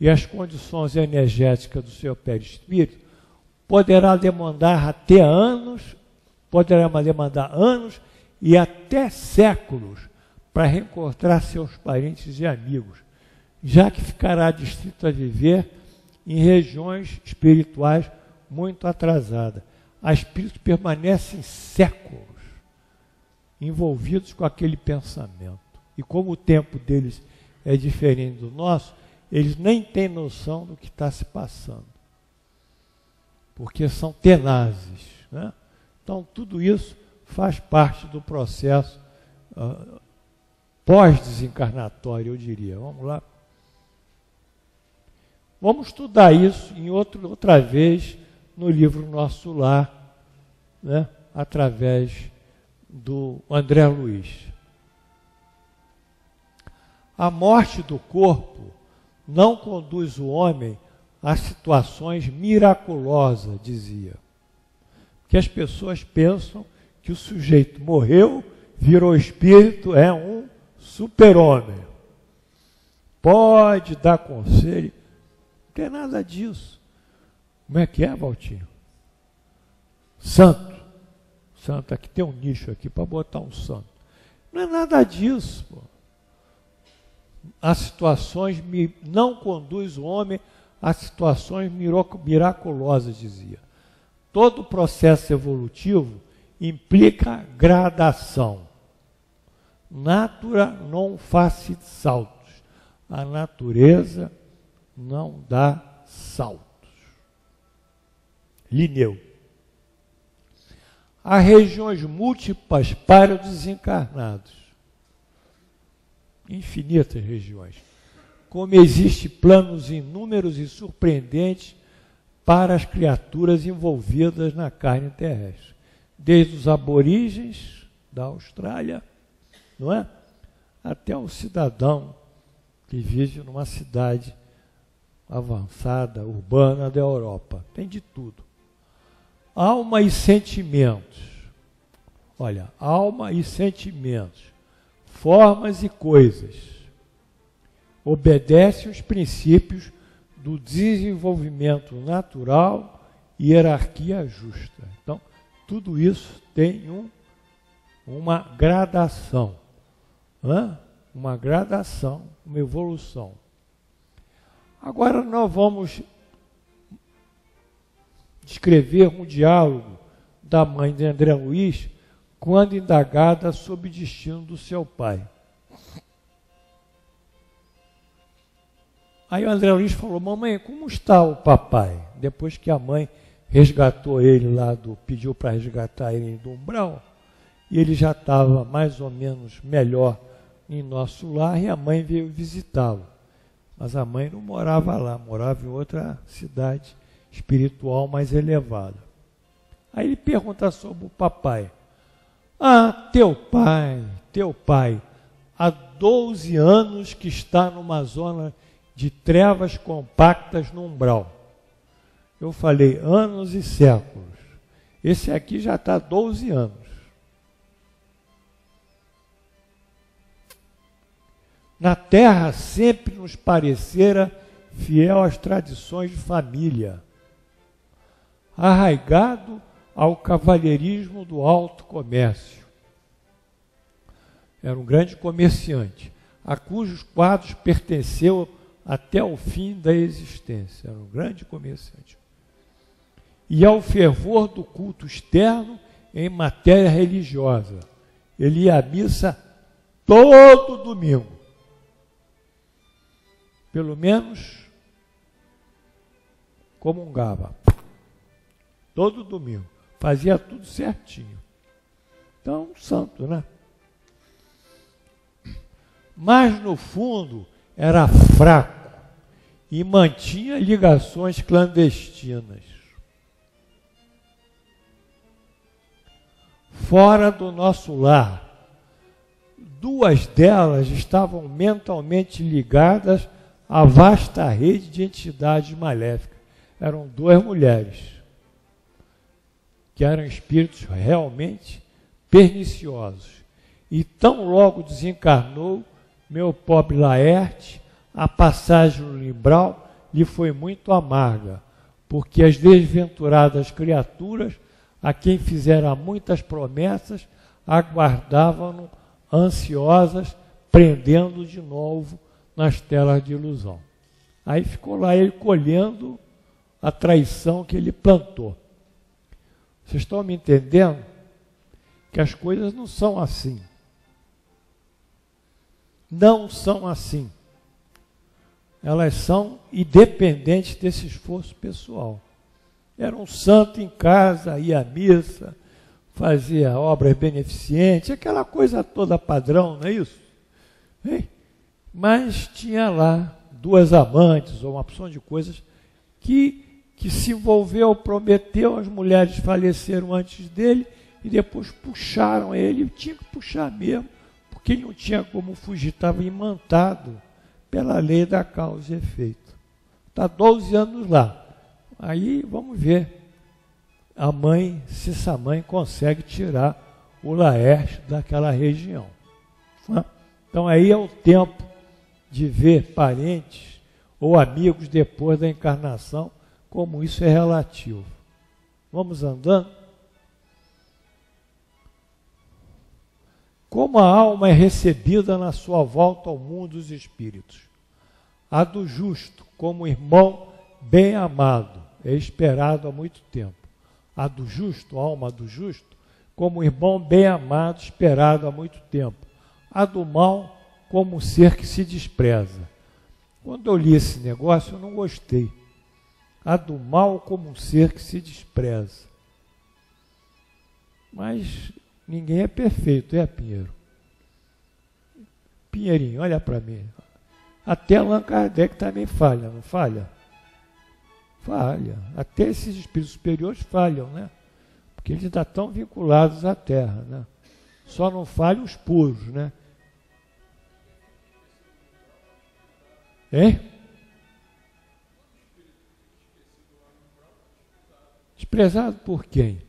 e as condições energéticas do seu perispírito poderá demandar anos e até séculos para reencontrar seus parentes e amigos, já que ficará distrito a viver em regiões espirituais muito atrasadas. Há espíritos que permanecem séculos envolvidos com aquele pensamento. E como o tempo deles é diferente do nosso, eles nem têm noção do que está se passando. Porque são tenazes, né? Então, tudo isso faz parte do processo pós-desencarnatório, eu diria. Vamos lá. Vamos estudar isso outra vez no livro Nosso Lar, né? Através do André Luiz. A morte do corpo não conduz o homem a situações miraculosas, dizia. Porque as pessoas pensam que o sujeito morreu, virou espírito, é um super-homem. Pode dar conselho. Não tem nada disso. Como é que é, Valtinho? Santo. Santo, aqui tem um nicho aqui para botar um santo. Não é nada disso, pô. As situações não conduz o homem a situações miraculosas, dizia. Todo processo evolutivo implica gradação. Natura non facit saltus. A natureza não dá saltos. Linneu. Há regiões múltiplas para os desencarnados. Infinitas regiões. Como existem planos inúmeros e surpreendentes para as criaturas envolvidas na carne terrestre. Desde os aborígenes da Austrália, não é? Até o cidadão que vive numa cidade avançada, urbana da Europa. Tem de tudo. Alma e sentimentos. Olha, alma e sentimentos. Formas e coisas. Obedecem os princípios do desenvolvimento natural e hierarquia justa. Então, tudo isso tem uma gradação. Uma gradação, uma evolução. Agora nós vamos descrever um diálogo da mãe de André Luiz quando indagada sobre o destino do seu pai. Aí o André Luiz falou: mamãe, como está o papai? Depois que a mãe resgatou ele lá, pediu para resgatar ele do umbral, e ele já estava mais ou menos melhor em Nosso Lar, e a mãe veio visitá-lo. Mas a mãe não morava lá, morava em outra cidade espiritual mais elevada. Aí ele pergunta sobre o papai. Ah, teu pai, há 12 anos que está numa zona de trevas compactas no umbral. Eu falei, anos e séculos. Esse aqui já está 12 anos. Na terra sempre nos parecera fiel às tradições de família, arraigado ao cavalheirismo do alto comércio. Era um grande comerciante, a cujos quadros pertenceu até o fim da existência. Era um grande comerciante. E ao fervor do culto externo em matéria religiosa. Ele ia à missa todo domingo. Pelo menos comungava. Todo domingo. Fazia tudo certinho. Então, santo, né? Mas, no fundo, era fraco e mantinha ligações clandestinas. Fora do nosso lar, 2 delas estavam mentalmente ligadas à vasta rede de entidades maléficas. Eram 2 mulheres, que eram espíritos realmente perniciosos. E tão logo desencarnou meu pobre Laerte, a passagem no umbral lhe foi muito amarga, porque as desventuradas criaturas, a quem fizera muitas promessas, aguardavam-no ansiosas, prendendo de novo nas telas de ilusão. Aí ficou lá ele colhendo a traição que ele plantou. Vocês estão me entendendo? Que as coisas não são assim. Não são assim. Elas são independentes desse esforço pessoal. Era um santo em casa, ia à missa, fazia obras beneficentes, aquela coisa toda padrão, não é isso? Hein? Mas tinha lá 2 amantes, ou uma opção de coisas, que se envolveu, prometeu, as mulheres faleceram antes dele, e depois puxaram ele, tinha que puxar mesmo, porque ele não tinha como fugir, estava imantado pela lei da causa e efeito. Está 12 anos lá. Aí vamos ver se essa mãe consegue tirar o Laerte daquela região. Então aí é o tempo de ver parentes ou amigos depois da encarnação, como isso é relativo. Vamos andando? Como a alma é recebida na sua volta ao mundo dos espíritos? A do justo, como irmão bem amado, é esperado há muito tempo. A do justo, a alma do justo, como irmão bem amado, esperado há muito tempo. A do mal, como um ser que se despreza. Quando eu li esse negócio, eu não gostei. A do mal, como um ser que se despreza. Mas ninguém é perfeito, é, Pinheiro? Pinheirinho, olha para mim. Até Allan Kardec também falha, não falha? Falha. Até esses espíritos superiores falham, né? Porque eles ainda estão vinculados à Terra, né? Só não falham os puros, né? Hein? Desprezado por quem?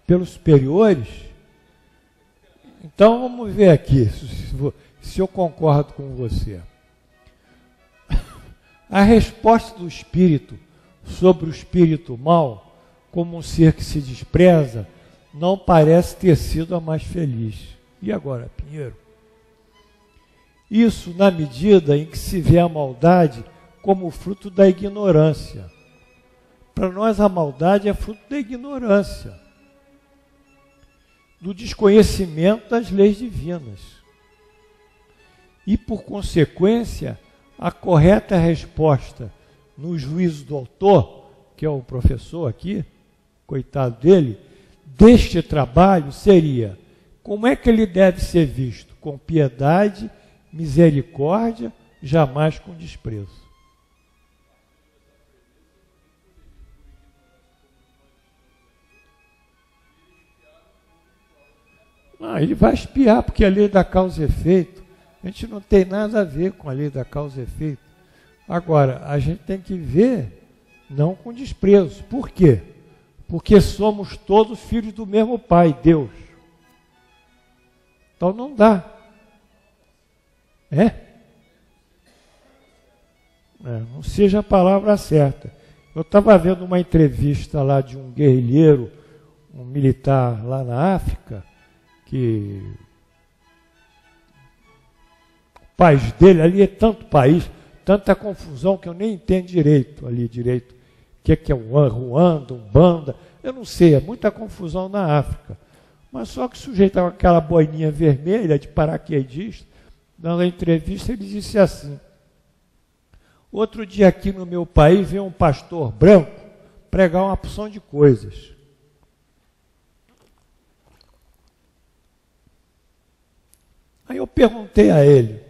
Pelos superiores? Então vamos ver aqui se eu concordo com você. A resposta do espírito sobre o espírito mau, como um ser que se despreza, não parece ter sido a mais feliz. E agora, Pinheiro? Isso na medida em que se vê a maldade como fruto da ignorância. Para nós a maldade é fruto da ignorância, do desconhecimento das leis divinas. E, por consequência, a correta resposta no juízo do autor, que é o professor aqui, coitado dele, deste trabalho seria: como é que ele deve ser visto? Com piedade, misericórdia, jamais com desprezo. Ele vai espiar, porque a lei da causa e efeito, a gente não tem nada a ver com a lei da causa e efeito. Agora, a gente tem que ver, não com desprezo. Por quê? Porque somos todos filhos do mesmo Pai, Deus. Então não dá. Não seja a palavra certa. Eu estava vendo uma entrevista lá de um guerrilheiro, um militar lá na África, que o país dele ali é tanto país, tanta confusão que eu nem entendo direito. O que é o Ruanda, Umbanda, eu não sei, é muita confusão na África. Mas só que o sujeito com aquela boininha vermelha de paraquedista, dando a entrevista, ele disse assim: outro dia aqui no meu país veio um pastor branco pregar uma porção de coisas. Aí eu eu perguntei a ele,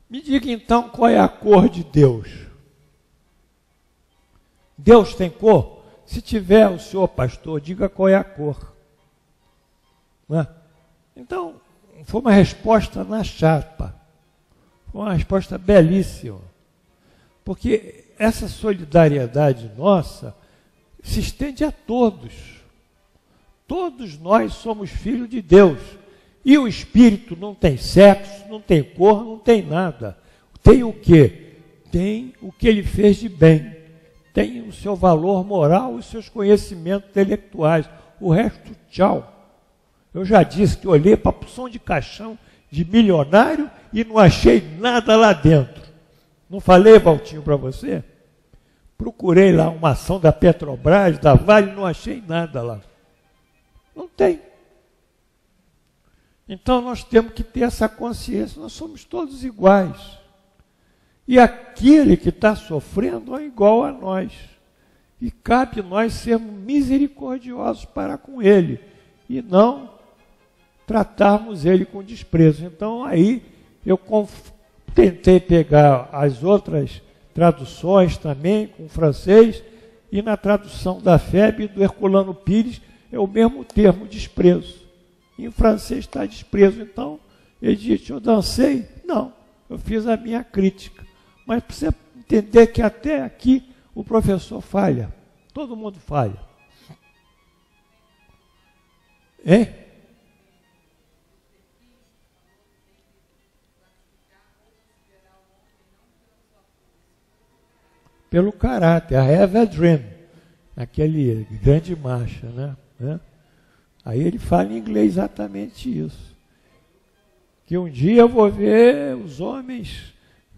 me diga então qual é a cor de Deus. Deus tem cor? Se tiver, o senhor pastor, diga qual é a cor. Não é? Então, foi uma resposta na chapa. Foi uma resposta belíssima. Porque essa solidariedade nossa se estende a todos. Todos nós somos filhos de Deus. E o Espírito não tem sexo, não tem cor, não tem nada. Tem o quê? Tem o que ele fez de bem. Tem o seu valor moral e os seus conhecimentos intelectuais. O resto, tchau. Eu já disse que olhei para a porção de caixão de milionário e não achei nada lá dentro. Não falei, Valtinho, para você? Procurei lá uma ação da Petrobras, da Vale, não achei nada lá. Não tem. Então nós temos que ter essa consciência, nós somos todos iguais. E aquele que está sofrendo é igual a nós. E cabe nós sermos misericordiosos para com ele, e não tratarmos ele com desprezo. Então aí eu tentei pegar as outras traduções também, com francês, e na tradução da FEB do Herculano Pires é o mesmo termo, desprezo. Em francês está desprezo. Então, ele disse, eu dancei? Não, eu fiz a minha crítica. Mas precisa entender que até aqui o professor falha. Todo mundo falha. Hein? Pelo caráter, I have a dream, aquele grande marcha, né? Aí ele fala em inglês exatamente isso. Que um dia eu vou ver os homens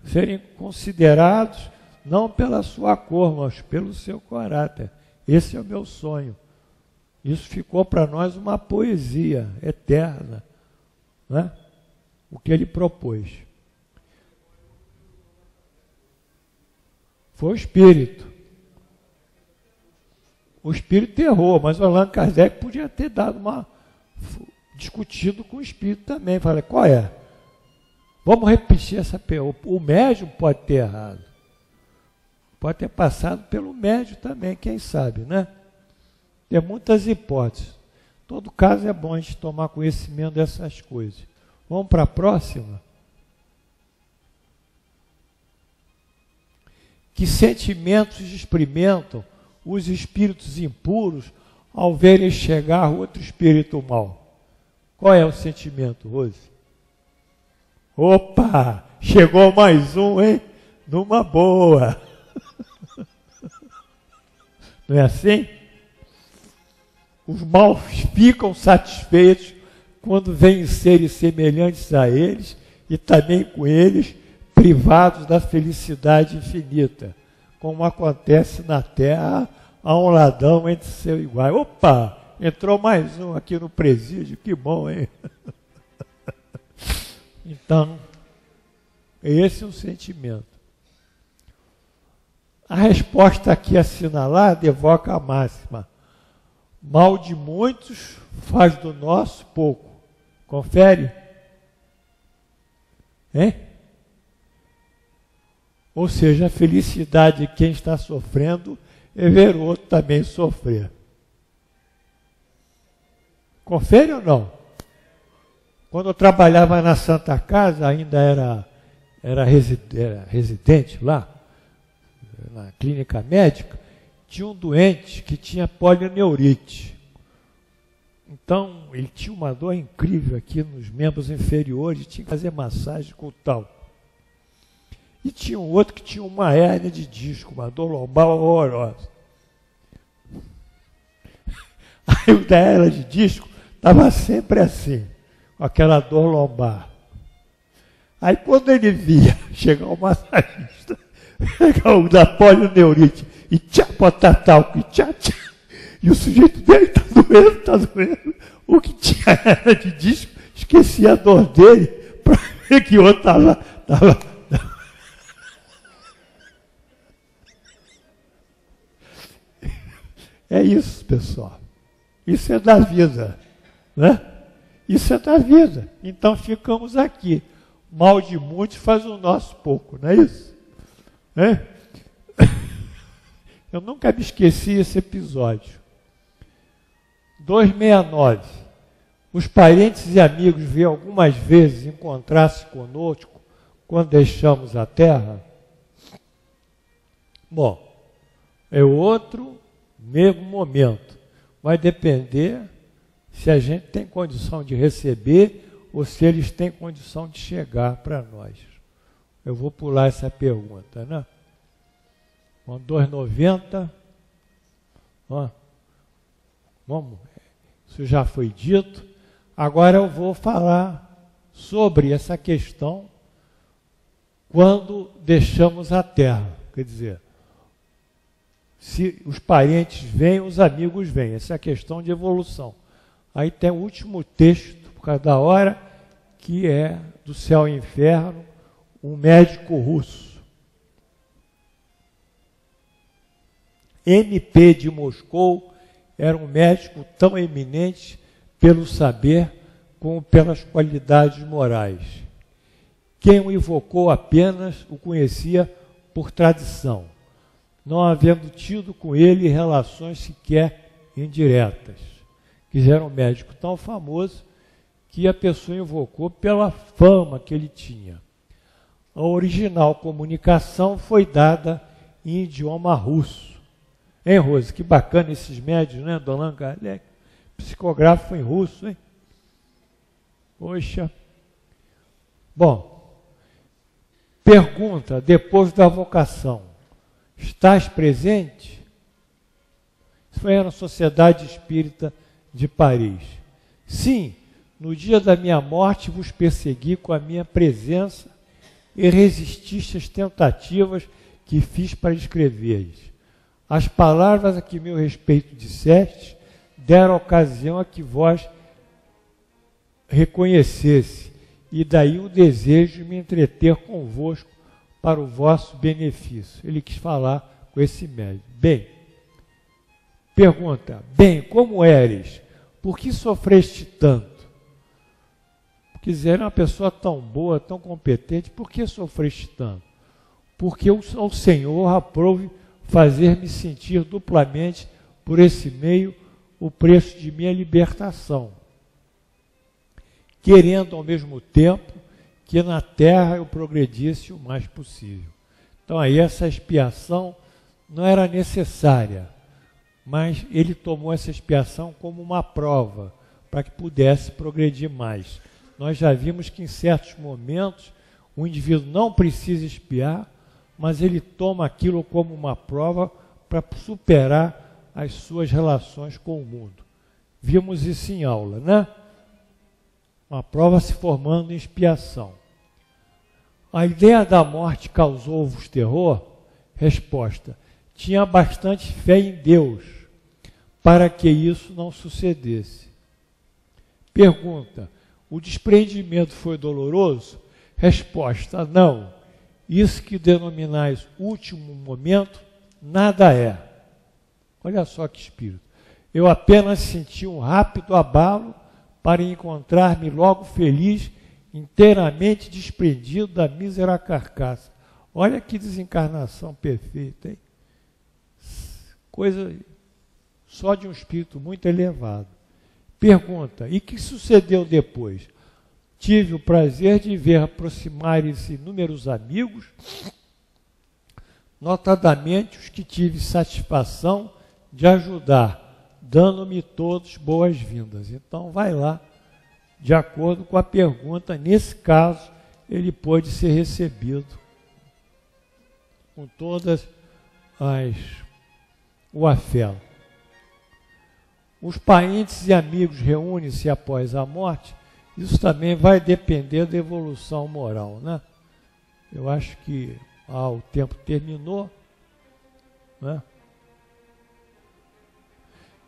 serem considerados não pela sua cor, mas pelo seu caráter. Esse é o meu sonho. Isso ficou para nós uma poesia eterna, né? O que ele propôs. Foi o Espírito. O Espírito errou, mas o Allan Kardec podia ter discutido com o Espírito também. Falei, qual é? Vamos repetir essa pergunta. O médium pode ter errado. Pode ter passado pelo médium também, quem sabe, né? Tem muitas hipóteses. Em todo caso é bom a gente tomar conhecimento dessas coisas. Vamos para a próxima? Que sentimentos experimentam os espíritos impuros ao verem chegar outro espírito mau? Qual é o sentimento, Rose? Opa! Chegou mais um, hein? Numa boa! Não é assim? Os maus ficam satisfeitos quando veem seres semelhantes a eles e também com eles privados da felicidade infinita, como acontece na Terra a um ladrão entre seus iguais. Opa! Entrou mais um aqui no presídio, que bom, hein? Então, esse é o sentimento. A resposta aqui assinalada evoca a máxima. Mal de muitos faz do nosso pouco. Confere? Hein? Ou seja, a felicidade de quem está sofrendo é ver o outro também sofrer. Confere ou não? Quando eu trabalhava na Santa Casa, ainda era residente lá, na clínica médica, tinha um doente que tinha polioneurite. Então, ele tinha uma dor incrível aqui nos membros inferiores, tinha que fazer massagem com tal. E tinha um outro que tinha uma hérnia de disco, uma dor lombar horrorosa. Aí o da hérnia de disco estava sempre assim, com aquela dor lombar. Aí quando ele via chegar o massagista, chegar o da polioneurite, e tchá, botar talco, e tchá, tchá, e o sujeito dele está doendo. O que tinha hérnia de disco, esquecia a dor dele, para ver que o outro estava. É isso, pessoal. Isso é da vida, né? Isso é da vida. Então ficamos aqui. Mal de muitos faz o nosso pouco, não é isso? É? Eu nunca me esqueci esse episódio. 269. Os parentes e amigos vêm algumas vezes encontrar-se conosco quando deixamos a terra. Bom, é outro mesmo momento. Vai depender se a gente tem condição de receber ou se eles têm condição de chegar para nós. Eu vou pular essa pergunta, né? 290. Vamos, isso já foi dito. Agora eu vou falar sobre essa questão quando deixamos a terra. Quer dizer, se os parentes vêm, os amigos vêm. Essa é a questão de evolução. Aí tem o último texto, por causa da hora, que é do Céu e Inferno, um médico russo. MP de Moscou era um médico tão eminente pelo saber como pelas qualidades morais. Quem o invocou apenas o conhecia por tradição, não havendo tido com ele relações sequer indiretas. Que era um médico tão famoso que a pessoa invocou pela fama que ele tinha. A original comunicação foi dada em idioma russo. Hein, Rose? Que bacana esses médios, né, do Allan Kardec? Psicógrafo em russo, hein? Poxa. Bom, pergunta, depois da vocação, estás presente? Isso foi na Sociedade Espírita de Paris. Sim, no dia da minha morte vos persegui com a minha presença e resististe às tentativas que fiz para escrever-lhes. As palavras a que meu respeito disseste deram ocasião a que vós reconhecesse, e daí o desejo de me entreter convosco para o vosso benefício. Ele quis falar com esse médico. Bem, pergunta, bem, como eres? Por que sofreste tanto? Quiser uma pessoa tão boa, tão competente, por que sofreste tanto? Porque o Senhor aprove fazer-me sentir duplamente por esse meio o preço de minha libertação, querendo ao mesmo tempo que na terra eu progredisse o mais possível. Então aí essa expiação não era necessária, mas ele tomou essa expiação como uma prova para que pudesse progredir mais. Nós já vimos que em certos momentos o indivíduo não precisa expiar, mas ele toma aquilo como uma prova para superar as suas relações com o mundo. Vimos isso em aula, né? Uma prova se formando em expiação. A ideia da morte causou-vos terror? Resposta: tinha bastante fé em Deus para que isso não sucedesse. Pergunta: o desprendimento foi doloroso? Resposta: não. Isso que denominais último momento, nada é. Olha só que espírito. Eu apenas senti um rápido abalo para encontrar-me logo feliz, inteiramente desprendido da mísera carcaça. Olha que desencarnação perfeita, hein? Coisa só de um espírito muito elevado. Pergunta: e que sucedeu depois? Tive o prazer de ver aproximarem-se inúmeros amigos, notadamente os que tive satisfação de ajudar, dando-me todos boas-vindas. Então vai lá, de acordo com a pergunta, nesse caso ele pôde ser recebido com todas o afeto. Os parentes e amigos reúnem-se após a morte. Isso também vai depender da evolução moral, né? Eu acho que o tempo terminou, né?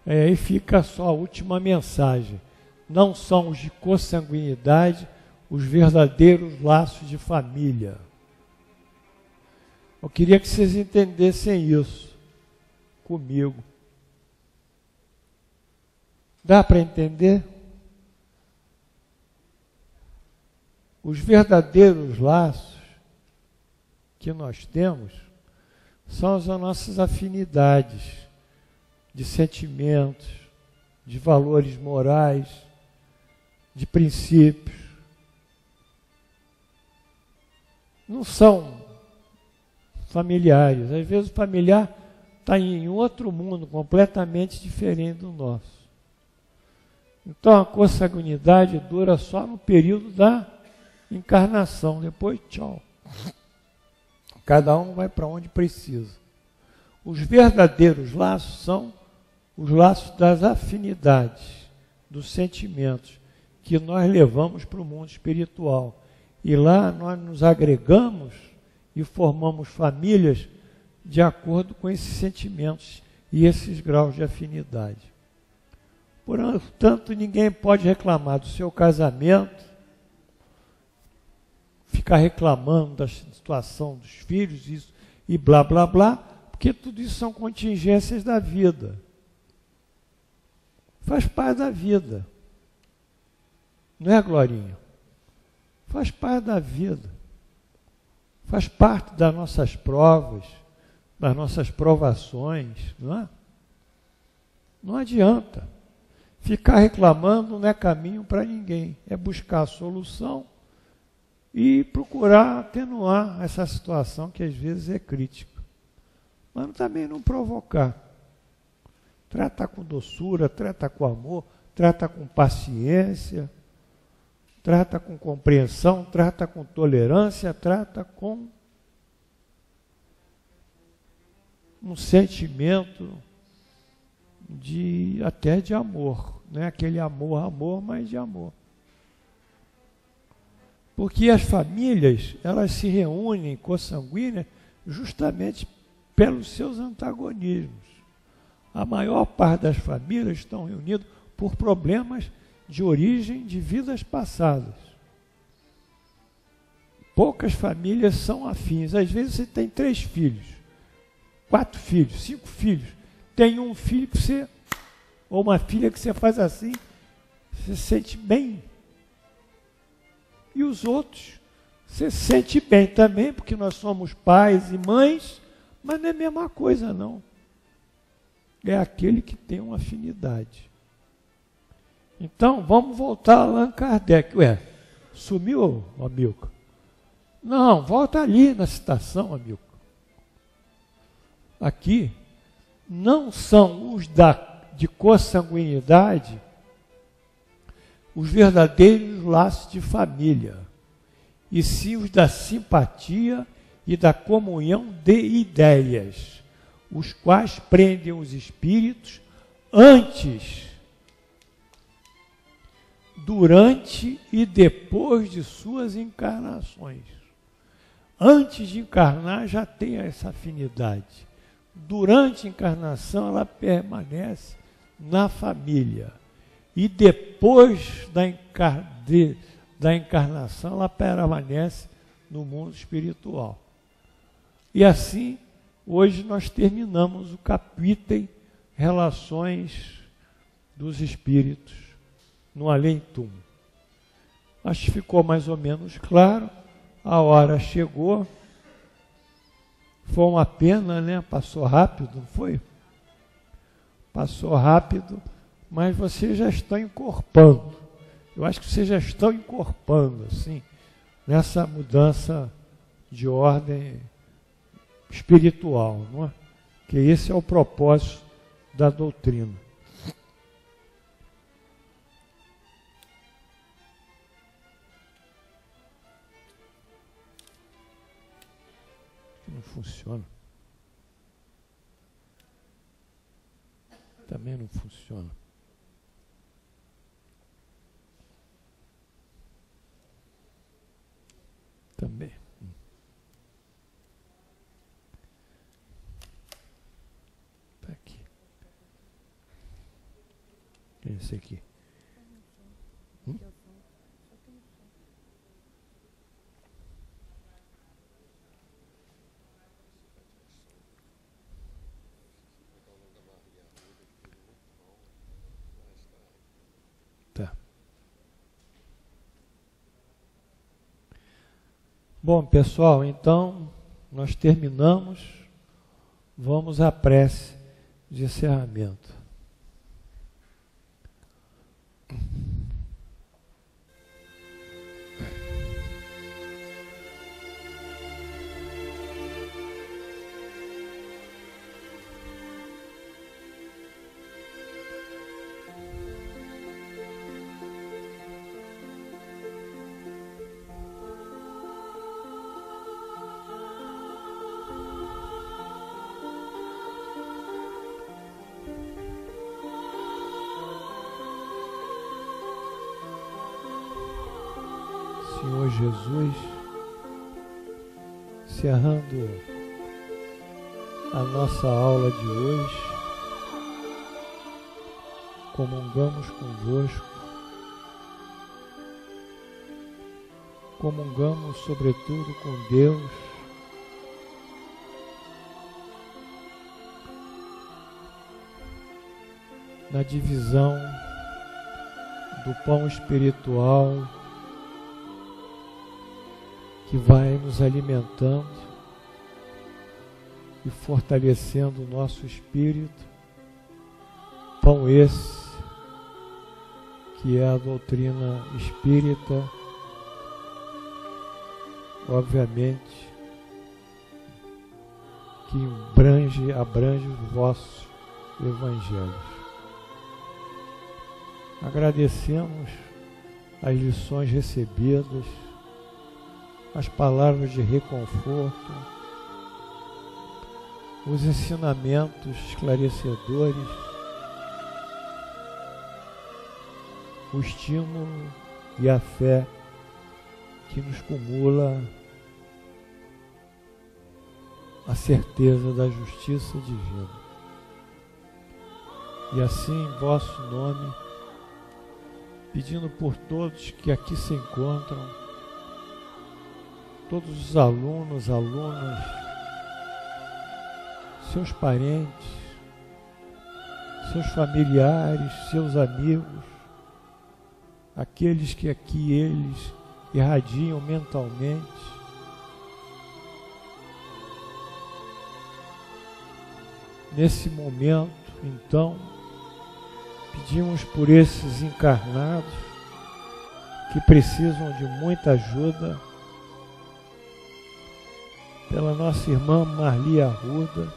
Aí fica só a última mensagem. Não são os de consanguinidade os verdadeiros laços de família. Eu queria que vocês entendessem isso comigo. Dá para entender? Os verdadeiros laços que nós temos são as nossas afinidades de sentimentos, de valores morais, de princípios. Não são familiares. Às vezes o familiar está em outro mundo completamente diferente do nosso. Então a consanguinidade dura só no período da encarnação. Depois, tchau. Cada um vai para onde precisa. Os verdadeiros laços são os laços das afinidades, dos sentimentos que nós levamos para o mundo espiritual. E lá nós nos agregamos e formamos famílias de acordo com esses sentimentos e esses graus de afinidade. Portanto, ninguém pode reclamar do seu casamento, ficar reclamando da situação dos filhos isso, e blá, blá, blá, porque tudo isso são contingências da vida. Faz parte da vida. Não é, Glorinha? Faz parte da vida. Faz parte das nossas provas, das nossas provações, não é? Não adianta. Ficar reclamando não é caminho para ninguém. É buscar a solução e procurar atenuar essa situação que às vezes é crítica. Mas também não provocar. Trata com doçura, trata com amor, trata com paciência, trata com compreensão, trata com tolerância, trata com um sentimento até de amor. Não é aquele amor, mas de amor. Porque as famílias, elas se reúnem consanguíneas justamente pelos seus antagonismos. A maior parte das famílias estão reunidas por problemas de origem de vidas passadas. Poucas famílias são afins. Às vezes você tem 3 filhos, 4 filhos, 5 filhos. Tem um filho que você, ou uma filha que você faz assim, você se sente bem. E os outros, você se sente bem também, porque nós somos pais e mães, mas não é a mesma coisa, não. É aquele que tem uma afinidade. Então, vamos voltar a Allan Kardec. Ué, sumiu, Amilcar? Não, volta ali na citação, Amilcar. Aqui, não são os de consanguinidade os verdadeiros laços de família, e sim os da simpatia e da comunhão de ideias, os quais prendem os espíritos antes, durante e depois de suas encarnações. Antes de encarnar já tem essa afinidade. Durante a encarnação ela permanece na família. E depois da encarnação ela permanece no mundo espiritual. E assim, hoje nós terminamos o capítulo Relações dos Espíritos no Além-Túmulo. Acho que ficou mais ou menos claro. A hora chegou. Foi uma pena, né? Passou rápido, não foi? Passou rápido, mas vocês já estão encorpando. Eu acho que vocês já estão encorpando, assim, nessa mudança de ordem espiritual, não é? Que esse é o propósito da doutrina. Não funciona. Também não funciona. Também. Está aqui. Esse aqui. Tá. Bom, pessoal, então nós terminamos. Vamos à prece de encerramento. Senhor Jesus, encerrando a nossa aula de hoje, comungamos convosco, comungamos sobretudo com Deus, na divisão do pão espiritual que vai nos alimentando e fortalecendo o nosso espírito, pão esse que é a doutrina espírita, obviamente, que abrange os vossos evangelhos. Agradecemos as lições recebidas, as palavras de reconforto, os ensinamentos esclarecedores, o estímulo e a fé que nos cumula a certeza da justiça divina. E assim, em vosso nome, pedindo por todos que aqui se encontram, todos os alunos, alunas, seus parentes, seus familiares, seus amigos, aqueles que aqui eles irradiam mentalmente, nesse momento, então, pedimos por esses encarnados que precisam de muita ajuda, pela nossa irmã Marli Arruda,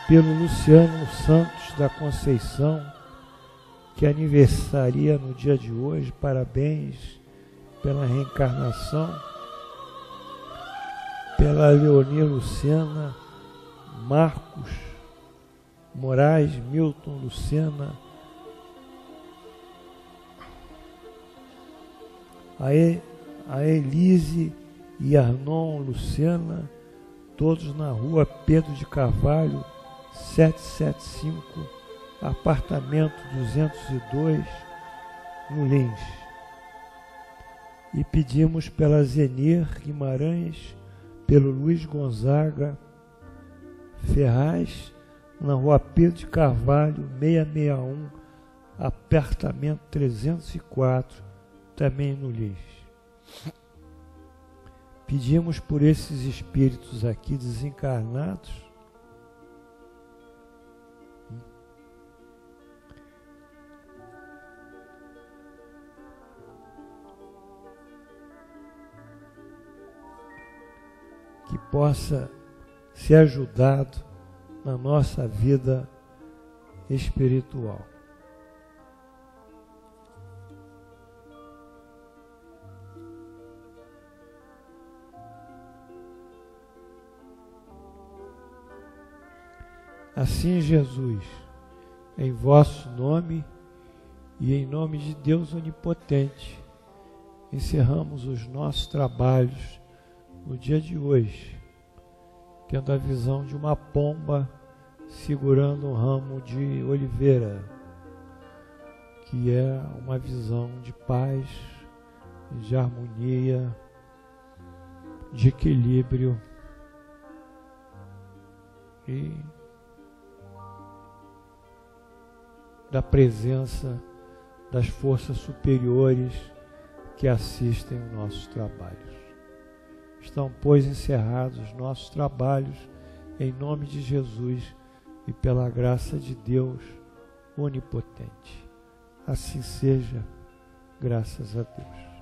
pelo Luciano Santos da Conceição, que aniversaria no dia de hoje, parabéns pela reencarnação, pela Leonia Lucena, Marcos Moraes, Milton Lucena, a Elise e Arnon Lucena, todos na rua Pedro de Carvalho, 775, apartamento 202, no Lins. E pedimos pela Zenir Guimarães, pelo Luiz Gonzaga Ferraz, na rua Pedro de Carvalho, 661, apartamento 304, também no Lins. Pedimos por esses espíritos aqui desencarnados, que possa ser ajudado na nossa vida espiritual. Assim, Jesus, em vosso nome e em nome de Deus Onipotente, encerramos os nossos trabalhos no dia de hoje, tendo a visão de uma pomba segurando um ramo de oliveira, que é uma visão de paz, de harmonia, de equilíbrio e da presença das forças superiores que assistem os nossos trabalhos. Estão, pois, encerrados os nossos trabalhos, em nome de Jesus e pela graça de Deus onipotente. Assim seja, graças a Deus.